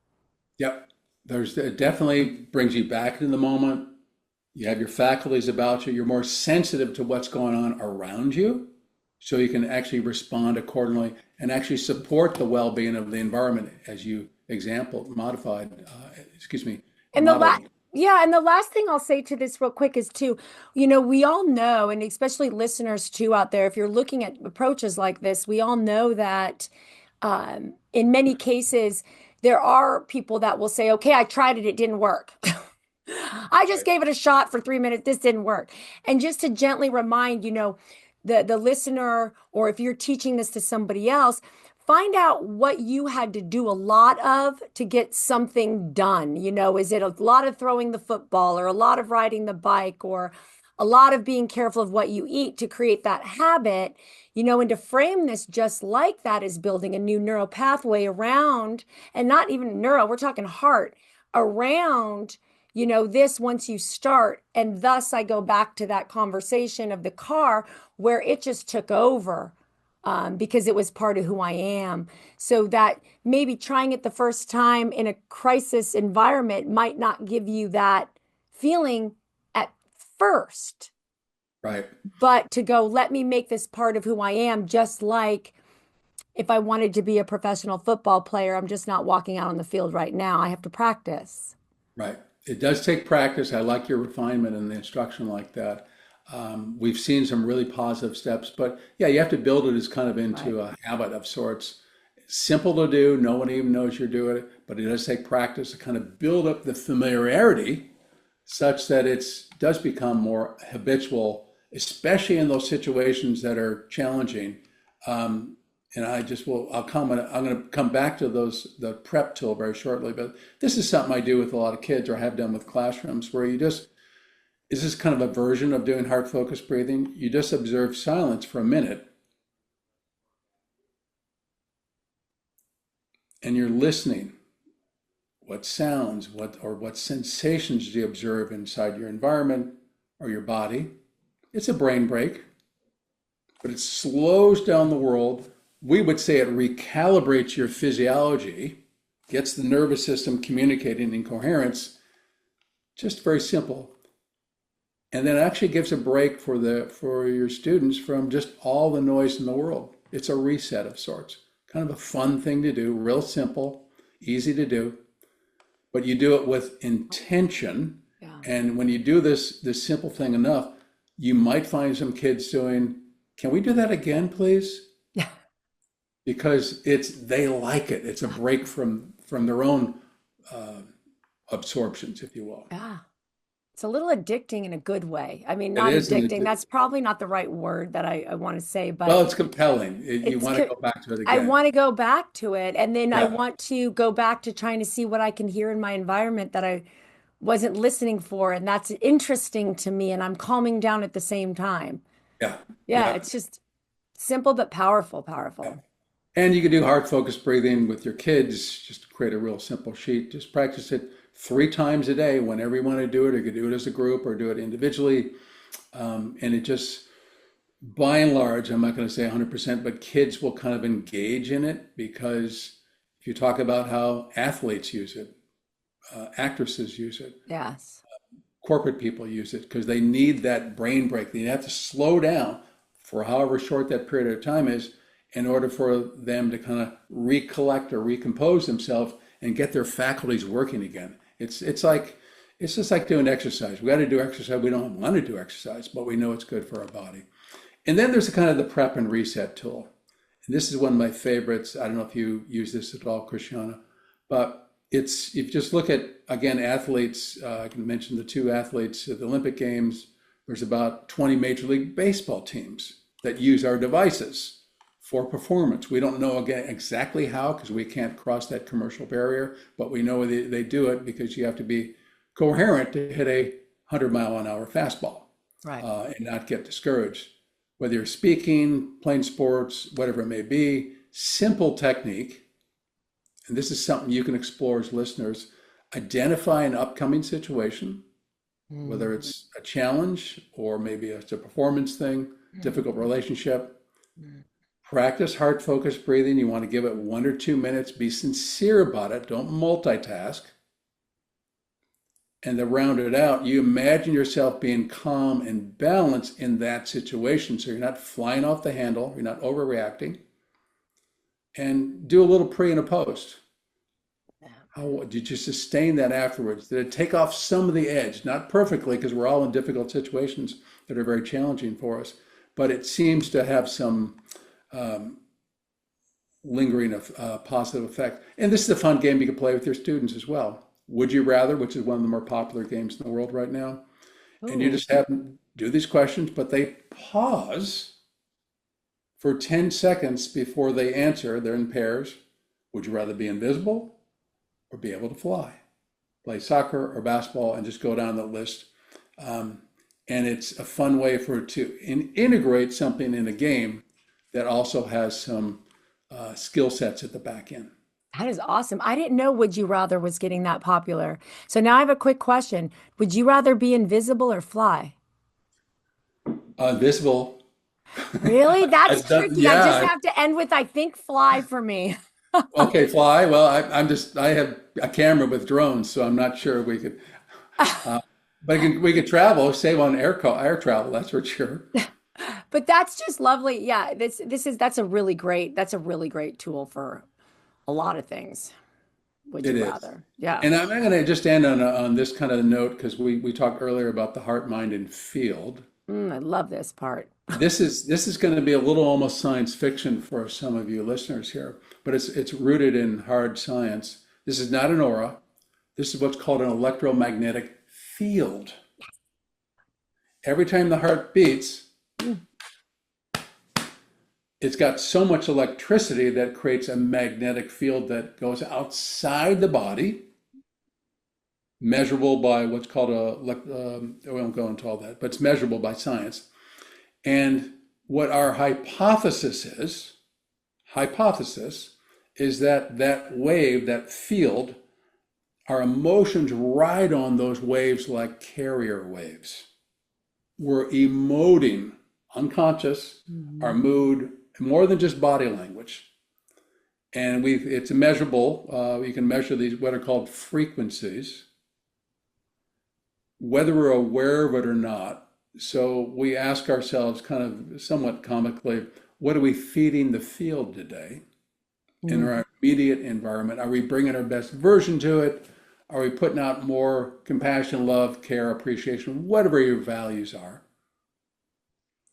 Yep. It definitely brings you back in the moment. You have your faculties about you. You're more sensitive to what's going on around you, so you can actually respond accordingly and actually support the well-being of the environment as you And the last, modeled. yeah, and the last thing I'll say to this real quick is too, we all know, and especially listeners too out there, if you're looking at approaches like this, we all know that in many cases, there are people that will say, okay, I tried it, it didn't work. I just Right. gave it a shot for 3 minutes, this didn't work. And just to gently remind, the listener, or if you're teaching this to somebody else, find out what you had to do a lot of to get something done. Is it a lot of throwing the football, or a lot of riding the bike, or a lot of being careful of what you eat to create that habit, and to frame this just like that is building a new neural pathway around, and not even neuro, we're talking heart, around, this once you start. And thus I go back to that conversation of the car where it just took over, because it was part of who I am. So that maybe trying it the first time in a crisis environment might not give you that feeling at first, Right. but to go, let me make this part of who I am, just like if I wanted to be a professional football player, I'm just not walking out on the field right now. I have to practice. Right. It does take practice. I like your refinement and the instruction like that. We've seen some really positive steps, but yeah, you have to build it as kind of Right. into a habit of sorts. Simple to do. No one even knows you're doing it, but it does take practice to kind of build up the familiarity such that it does become more habitual, especially in those situations that are challenging. Um, and I'll comment, I'm going to come back to the prep tool very shortly, but this is something I do with a lot of kids, or have done with classrooms, where this is kind of a version of doing heart focused breathing. You just observe silence for a minute and you're listening. What sounds, what sensations do you observe inside your environment or your body? It's a brain break, but it slows down the world. We would say it recalibrates your physiology, gets the nervous system communicating in coherence. Just very simple. And then it actually gives a break for your students from just all the noise in the world. It's a reset of sorts. Kind of a fun thing to do, real simple, easy to do, but you do it with intention. Yeah. And when you do this simple thing enough, you might find some kids doing, can we do that again, please? Yeah. Because they like it. It's a break from their own uh, absorptions, if you will. Yeah. It's a little addicting in a good way. I mean, It not is, and addicting. That's probably not the right word that I want to say, well, but it's compelling. You it's want to go back to it I again. want to go back to it. And then I Yeah, want to go back to trying to see what I can hear in my environment that I wasn't listening for. And that's interesting to me. And I'm calming down at the same time. yeah, Yeah, yeah, it's just simple but powerful, yeah. powerful. And you can do heart focused breathing with your kids. Just create a real simple sheet. Just practice it 3 times a day whenever you want to do it. Or you can do it as a group or do it individually. And it just, by and large, I'm not going to say 100%, but kids will kind of engage in it because if you talk about how athletes use it, actresses use it, Yes. corporate people use it because they need that brain break. They have to slow down for however short that period of time is in order for them to kind of recollect or recompose themselves and get their faculties working again. It's just like doing exercise. We got to do exercise. We don't want to do exercise, but we know it's good for our body. And then there's kind of the prep and reset tool. And this is one of my favorites. I don't know if you use this at all, Christiana, but it's if you just look at again athletes. I can mention the two athletes at the Olympic Games. There's about 20 Major League Baseball teams that use our devices for performance. We don't know again exactly how because we can't cross that commercial barrier, but we know they do it because you have to be coherent to hit a 100-mile-an-hour fastball Right. and not get discouraged. Whether you're speaking, playing sports, whatever it may be, simple technique, and this is something you can explore as listeners, identify an upcoming situation, whether Mm, it's a challenge or maybe it's a performance thing, mm, difficult relationship. mm. Practice heart focused breathing. You want to give it 1 or 2 minutes. Be sincere about it. Don't multitask. And to round it out, you imagine yourself being calm and balanced in that situation. So you're not flying off the handle, you're not overreacting. And do a little pre and a post. How did you sustain that afterwards? Did it take off some of the edge? Not perfectly, because we're all in difficult situations that are very challenging for us, but it seems to have some um, lingering positive effect. And this is a fun game you can play with your students as well. Would you rather, which is one of the more popular games in the world right now, and you Ooh. just have them do these questions, but they pause for 10 seconds before they answer. They're in pairs. Would you rather be invisible or be able to fly? Play soccer or basketball and just go down the list. Um, and it's a fun way for it to integrate something in a game that also has some skill sets at the back end. That is awesome. I didn't know Would You Rather was getting that popular. So now I have a quick question. Would you rather be invisible or fly? Visible. Really? That's I've done, tricky. I just yeah. have to end with I think fly for me. Okay, fly. Well, I have a camera with drones, so I'm not sure we could. Uh, but we could travel, save on air travel. That's for sure. But that's just lovely. Yeah, this is that's a really great tool for a lot of things. Would It you is. rather? Yeah. And I'm going to just end on this kind of note because we talked earlier about the heart, mind, and field. I love this part. This is going to be a little almost science fiction for some of you listeners here, but it's rooted in hard science. This is not an aura. This is what's called an electromagnetic field. Every time the heart beats, Mm. it's got so much electricity that creates a magnetic field that goes outside the body, measurable by what's called we won't go into all that, but it's measurable by science. And what our hypothesis is that that wave, that field, our emotions ride on those waves like carrier waves. We're emoting unconscious, our Mhm. mood, more than just body language. And it's measurable. You can measure these, what are called frequencies, whether we're aware of it or not. So we ask ourselves kind of somewhat comically, what are we feeding the field today in Mm. our immediate environment? Are we bringing our best version to it? Are we putting out more compassion, love, care, appreciation, whatever your values are?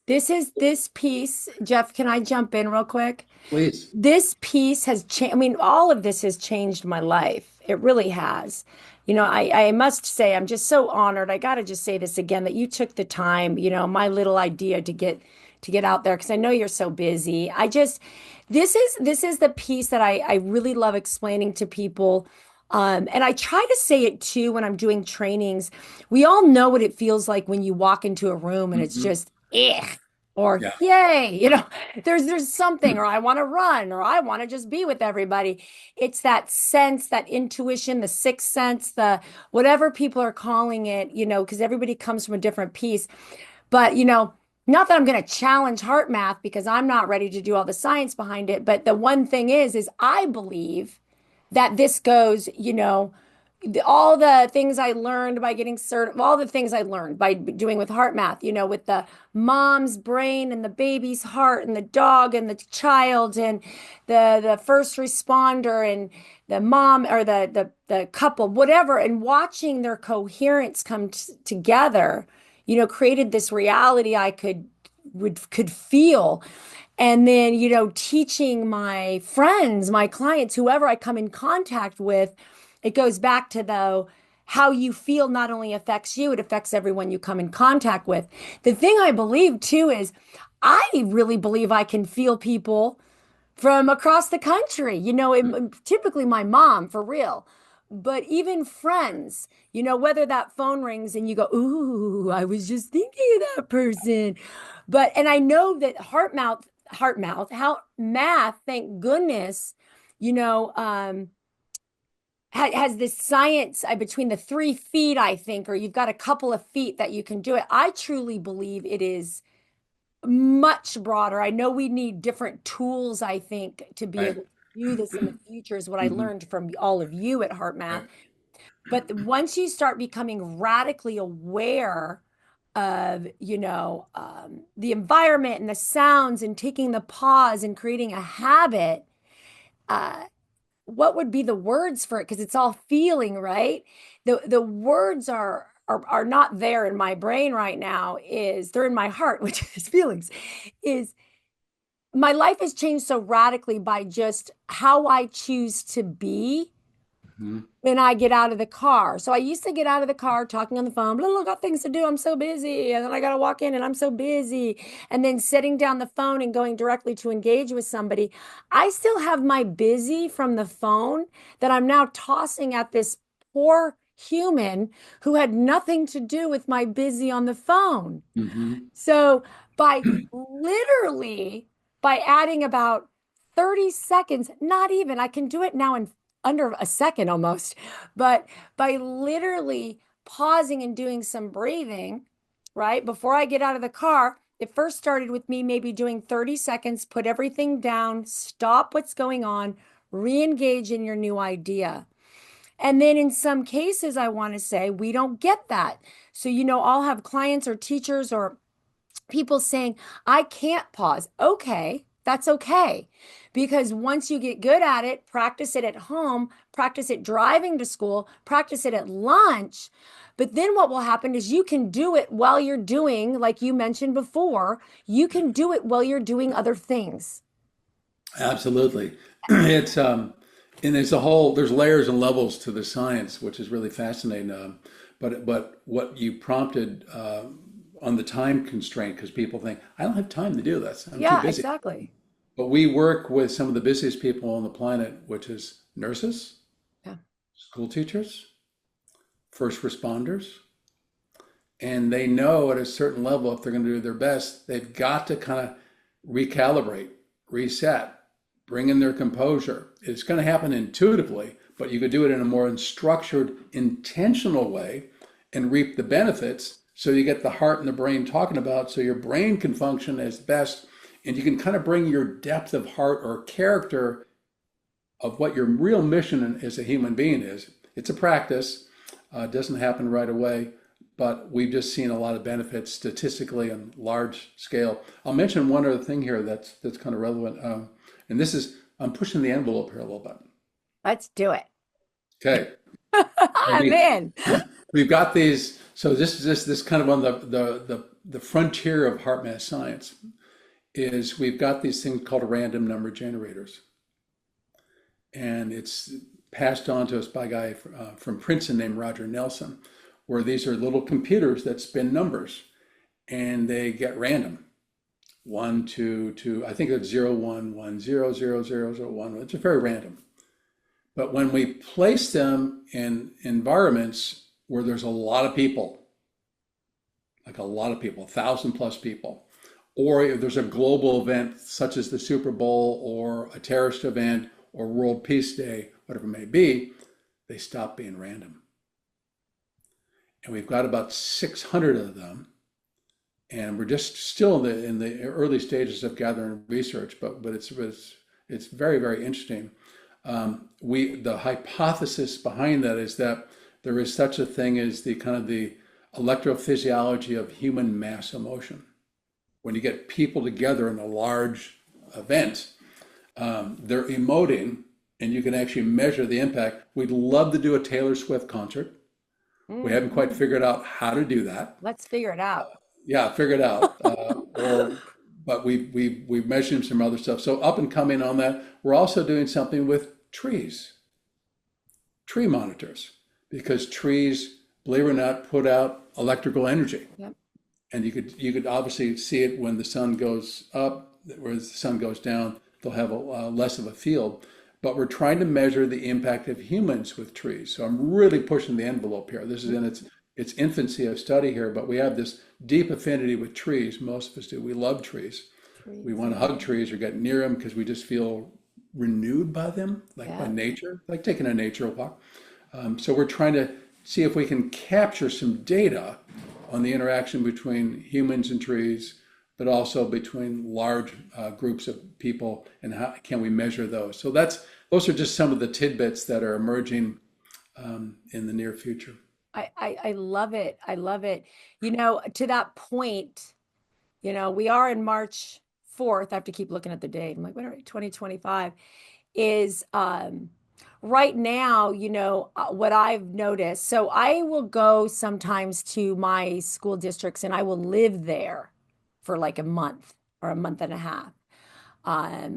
This piece, Jeff, can I jump in real quick? Please. This piece has changed. I mean, all of this has changed my life. It really has. I must say, I'm just so honored. I got to just say this again that you took the time, my little idea to get out there because I know you're so busy. This is the piece that I really love explaining to people. And I try to say it too when I'm doing trainings. We all know what it feels like when you walk into a room and it's Hmm. just, eh, or Yeah. yay, there's something, or I want to run, or I want to just be with everybody. It's that sense, that intuition, the sixth sense, the whatever people are calling it, because everybody comes from a different piece. But, not that I'm going to challenge heart math because I'm not ready to do all the science behind it. But the one thing is I believe that this goes, all the things I learned by getting certain, all the things I learned by doing with heart math, with the mom's brain and the baby's heart and the dog and the child and the first responder and the mom or the couple, whatever, and watching their coherence come together, created this reality I could feel. And then, teaching my friends, my clients, whoever I come in contact with, it goes back to how you feel not only affects you, it affects everyone you come in contact with. The thing I believe too is I really believe I can feel people from across the country. Typically my mom for real, but even friends, whether that phone rings and you go, "Ooh, I was just thinking of that person." And I know that how math, thank goodness, you know, has this science between the 3 feet, I think, or you've got a couple of feet that you can do it. I truly believe it is much broader. I know we need different tools, I think, to be Right. able to do this in the future, is what I Hmm. learned from all of you at HeartMath. Right. But once you start becoming radically aware of, the environment and the sounds and taking the pause and creating a habit, uh, what would be the words for it? Because it's all feeling, right? The words are not there in my brain right now, is they're in my heart, which is feelings, is my life has changed so radically by just how I choose to be Hmm. when I get out of the car. So I used to get out of the car talking on the phone, blah, blah, got things to do. I'm so busy. And then I got to walk in and I'm so busy. And then setting down the phone and going directly to engage with somebody. I still have my busy from the phone that I'm now tossing at this poor human who had nothing to do with my busy on the phone. Hmm. So by literally by adding about 30 seconds, not even, I can do it now in under a second almost, but by literally pausing and doing some breathing, right? Before I get out of the car, it first started with me maybe doing 30 seconds, put everything down, stop what's going on, re-engage in your new idea. And then in some cases, I want to say we don't get that. So, I'll have clients or teachers or people saying, I can't pause. Okay, that's okay. Because once you get good at it, practice it at home, practice it driving to school, practice it at lunch. But then what will happen is you can do it while you're doing, like you mentioned before, you can do it while you're doing other things. Absolutely. It's and there's layers and levels to the science, which is really fascinating. But what you prompted on the time constraint, because people think I don't have time to do this, I'm too Yeah, busy. exactly. But we work with some of the busiest people on the planet, which is nurses, Yeah. school teachers, first responders, and they know at a certain level if they're going to do their best, they've got to kind of recalibrate, reset, bring in their composure. It's going to happen intuitively, but you could do it in a more structured, intentional way and reap the benefits. So you get the heart and the brain talking about, so your brain can function as best, and you can kind of bring your depth of heart or character of what your real mission as a human being is. It's a practice. It doesn't happen right away, but we've just seen a lot of benefits statistically on large scale. I'll mention one other thing here that's kind of relevant, and this is I'm pushing the envelope here a little bit. Let's do it. Okay, so I'm in. we've got these. So this kind of on the frontier of heart math science is we've got these things called random number generators, and it's passed on to us by a guy from Princeton named Roger Nelson, where these are little computers that spin numbers and they get random. One, two, two, I think it's 0, 1, 1, 0, 0, 0, 0, 1. It's very random. But when we place them in environments where there's a lot of people, like a lot of people, 1,000+ people, or if there's a global event such as the Super Bowl or a terrorist event or World Peace Day, whatever it may be, they stop being random. And we've got about 600 of them, and we're just still in the early stages of gathering research, but it's very, very interesting. The hypothesis behind that is that there is such a thing as the kind of the electrophysiology of human mass emotion. When you get people together in a large event, they're emoting, and you can actually measure the impact. We'd love to do a Taylor Swift concert. We haven't quite Mhm. figured out how to do that. Let's figure it out. Yeah, figure it out. But we've measured some other stuff. So up and coming on that, we're also doing something with trees, tree monitors, because trees, believe it or not, put out electrical energy. Yep. And you could obviously see it when the sun goes up, whereas the sun goes down, they'll have less of a field. But we're trying to measure the impact of humans with trees. So I'm really pushing the envelope here. This is in its infancy of study here, but we have this deep affinity with trees. Most of us do. We love trees. We Trees. want to hug trees or get near them because we just feel renewed by them, like by Yeah. nature, like taking a nature walk. So we're trying to see if we can capture some data on the interaction between humans and trees, but also between large groups of people, and how can we measure those? So those are just some of the tidbits that are emerging in the near future. I love it. I love it. To that point, we are in March 4th. I have to keep looking at the date. I'm like, what are we, 2025 is right now, what I've noticed. So I will go sometimes to my school districts and I will live there for like a month or a month and a half.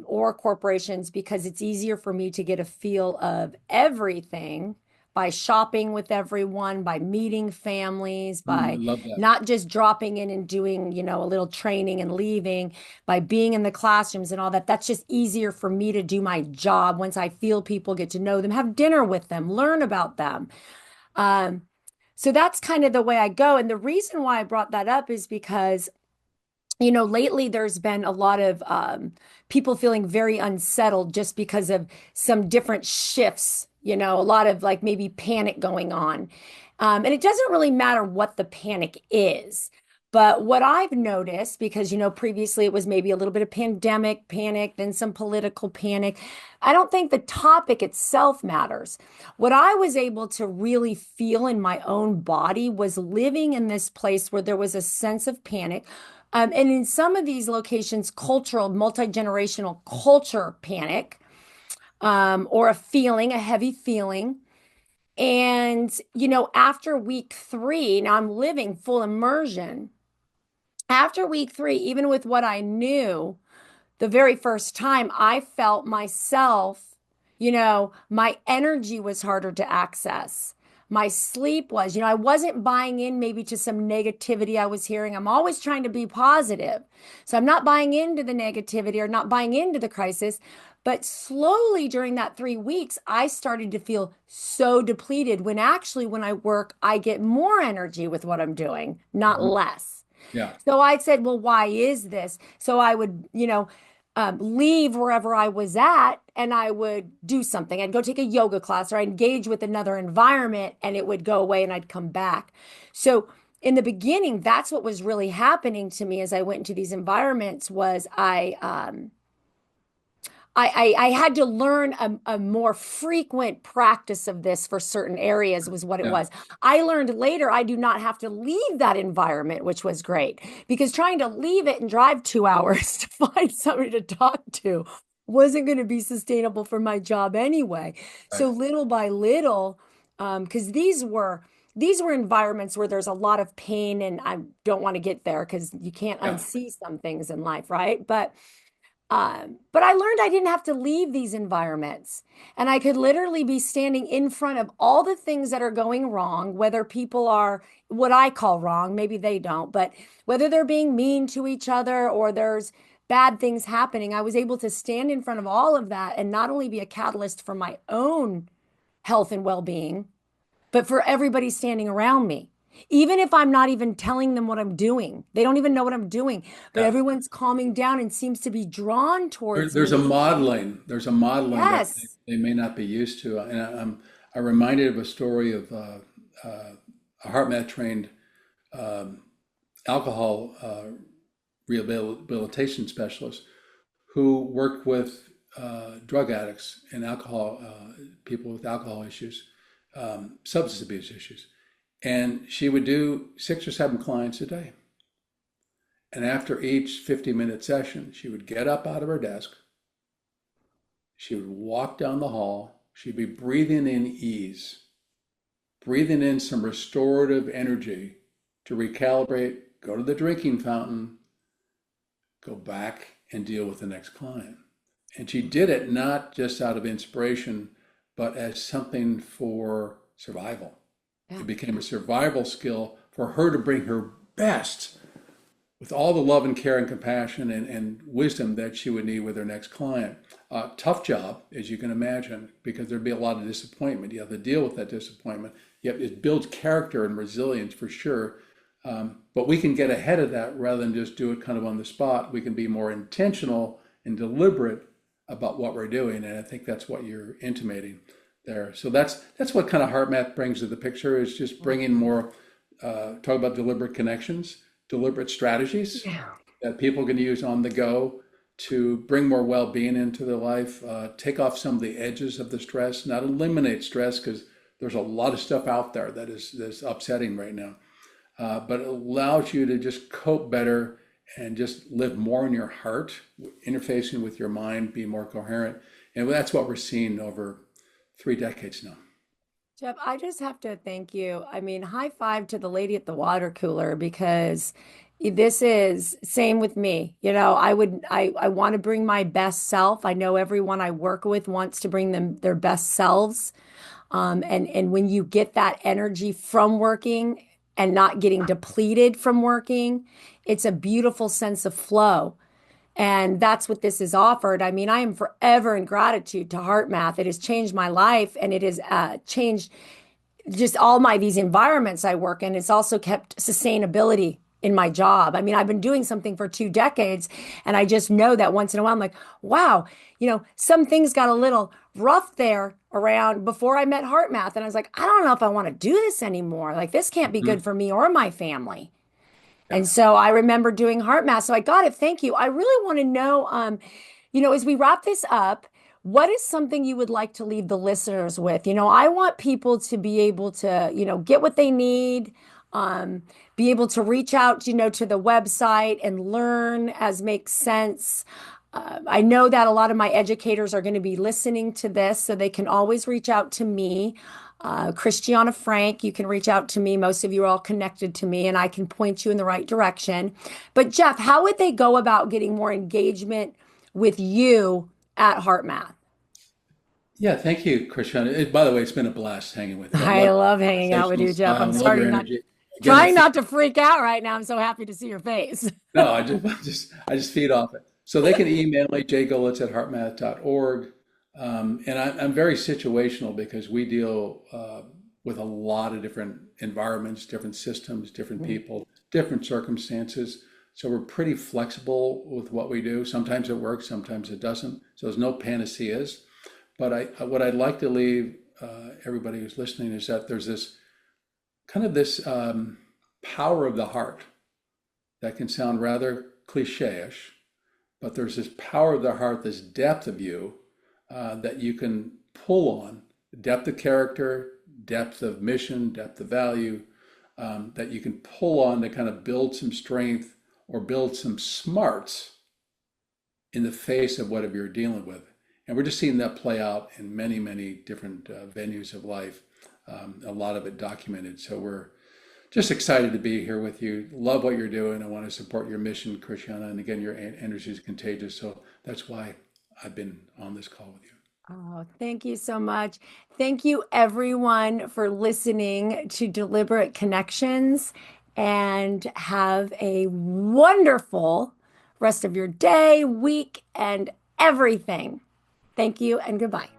Or corporations, because it's easier for me to get a feel of everything by shopping with everyone, by meeting families, by Love that. not just dropping in and doing, a little training and leaving, by being in the classrooms and all that. That's just easier for me to do my job once I feel people, get to know them, have dinner with them, learn about them. Um, so that's kind of the way I go. And the reason why I brought that up is because lately there's been a lot of people feeling very unsettled just because of some different shifts, a lot of like maybe panic going on. And it doesn't really matter what the panic is. But what I've noticed, because, previously it was maybe a little bit of pandemic panic, then some political panic. I don't think the topic itself matters. What I was able to really feel in my own body was living in this place where there was a sense of panic, and in some of these locations, cultural, multi-generational culture panic, or a feeling, a heavy feeling. And, after week 3, now I'm living full immersion. After week 3, even with what I knew, the very first time I felt myself, my energy was harder to access. My sleep was, I wasn't buying in maybe to some negativity I was hearing. I'm always trying to be positive. So I'm not buying into the negativity or not buying into the crisis. But slowly during that 3 weeks, I started to feel so depleted when actually, when I work, I get more energy with what I'm doing, not Mhm. less. Yeah. So I said, well, why is this? So I would, leave wherever I was at and I would do something. I'd go take a yoga class or I'd engage with another environment and it would go away and I'd come back. So in the beginning, that's what was really happening to me as I went into these environments was I had to learn a more frequent practice of this for certain areas was what it Yeah. was. I learned later I do not have to leave that environment, which was great because trying to leave it and drive 2 hours to find somebody to talk to wasn't going to be sustainable for my job anyway. Right. So little by little, because these were environments where there's a lot of pain, and I don't want to get there because you can't Yeah. unsee some things in life, right? But But I learned I didn't have to leave these environments. And I could literally be standing in front of all the things that are going wrong, whether people are what I call wrong, maybe they don't, but whether they're being mean to each other or there's bad things happening, I was able to stand in front of all of that and not only be a catalyst for my own health and well-being, but for everybody standing around me. Even if I'm not even telling them what I'm doing, they don't even know what I'm doing, but Yeah. everyone's calming down and seems to be drawn towards There's a me. modeling. There's a modeling that Yes. they may not be used to. And I'm reminded of a story of a HeartMath trained alcohol rehabilitation specialist who worked with drug addicts and alcohol people with alcohol issues, substance abuse issues. And she would do 6 or 7 clients a day. And after each 50-minute session, she would get up out of her desk. She would walk down the hall. She'd be breathing in ease, breathing in some restorative energy to recalibrate, go to the drinking fountain, go back and deal with the next client. And she did it not just out of inspiration, but as something for survival. Yeah. It became a survival skill for her to bring her best with all the love and care and compassion and wisdom that she would need with her next client. Tough job, as you can imagine, because there'd be a lot of disappointment. You have to deal with that disappointment. Yet it builds character and resilience for sure. But we can get ahead of that rather than just do it kind of on the spot. We can be more intentional and deliberate about what we're doing, and I think that's what you're intimating there. So that's what kind of HeartMath brings to the picture is just bringing more, talk about deliberate connections, deliberate strategies Yeah. that people can use on the go to bring more well-being into their life, take off some of the edges of the stress, not eliminate stress because there's a lot of stuff out there that's upsetting right now, but it allows you to just cope better and just live more in your heart, interfacing with your mind, be more coherent. And that's what we're seeing over 3 decades now. Jeff, I just have to thank you. I mean, high five to the lady at the water cooler because this is same with me. I want to bring my best self. I know everyone I work with wants to bring them their best selves. And when you get that energy from working and not getting depleted from working, it's a beautiful sense of flow. And that's what this is offered. I mean, I am forever in gratitude to HeartMath. It has changed my life and it has changed just all my these environments I work in. It's also kept sustainability in my job. I mean, I've been doing something for 2 decades, and I just know that once in a while I'm like, wow, some things got a little rough there around before I met HeartMath. And I was like, I don't know if I want to do this anymore. Like, this can't be good Mhm. for me or my family. Yeah. And so I remember doing HeartMath. So I got it. Thank you. I really want to know, as we wrap this up, what is something you would like to leave the listeners with? I want people to be able to, get what they need, be able to reach out, to the website and learn as makes sense. I know that a lot of my educators are going to be listening to this, so they can always reach out to me. Christiana Frank, you can reach out to me. Most of you are all connected to me, and I can point you in the right direction. But Jeff, how would they go about getting more engagement with you at HeartMath? Yeah, thank you, Christian. By the way, it's been a blast hanging with you. I I love love your hanging out with conversational you, Jeff. I'm style, love your starting not energy. Again, trying not to freak out right now. I'm so happy to see your face. no, I just feed off it. So they can email me, jgoelitz@heartmath.org. And I'm very situational because we deal with a lot of different environments, different systems, different people, different circumstances. So we're pretty flexible with what we do. Sometimes it works, sometimes it doesn't. So there's no panaceas. But what I'd like to leave everybody who's listening is that there's this kind of this power of the heart that can sound rather cliche-ish, but there's this power of the heart, this depth of you that you can pull on, depth of character, depth of mission, depth of value, that you can pull on to kind of build some strength or build some smarts in the face of whatever you're dealing with. And we're just seeing that play out in many, many different venues of life, a lot of it documented. So we're just excited to be here with you. Love what you're doing. I want to support your mission, Christiana. And again, your energy is contagious. So that's why I've been on this call with you. Oh, thank you so much. Thank you, everyone, for listening to Deliberate Connections, and have a wonderful rest of your day, week, and everything. Thank you, and goodbye.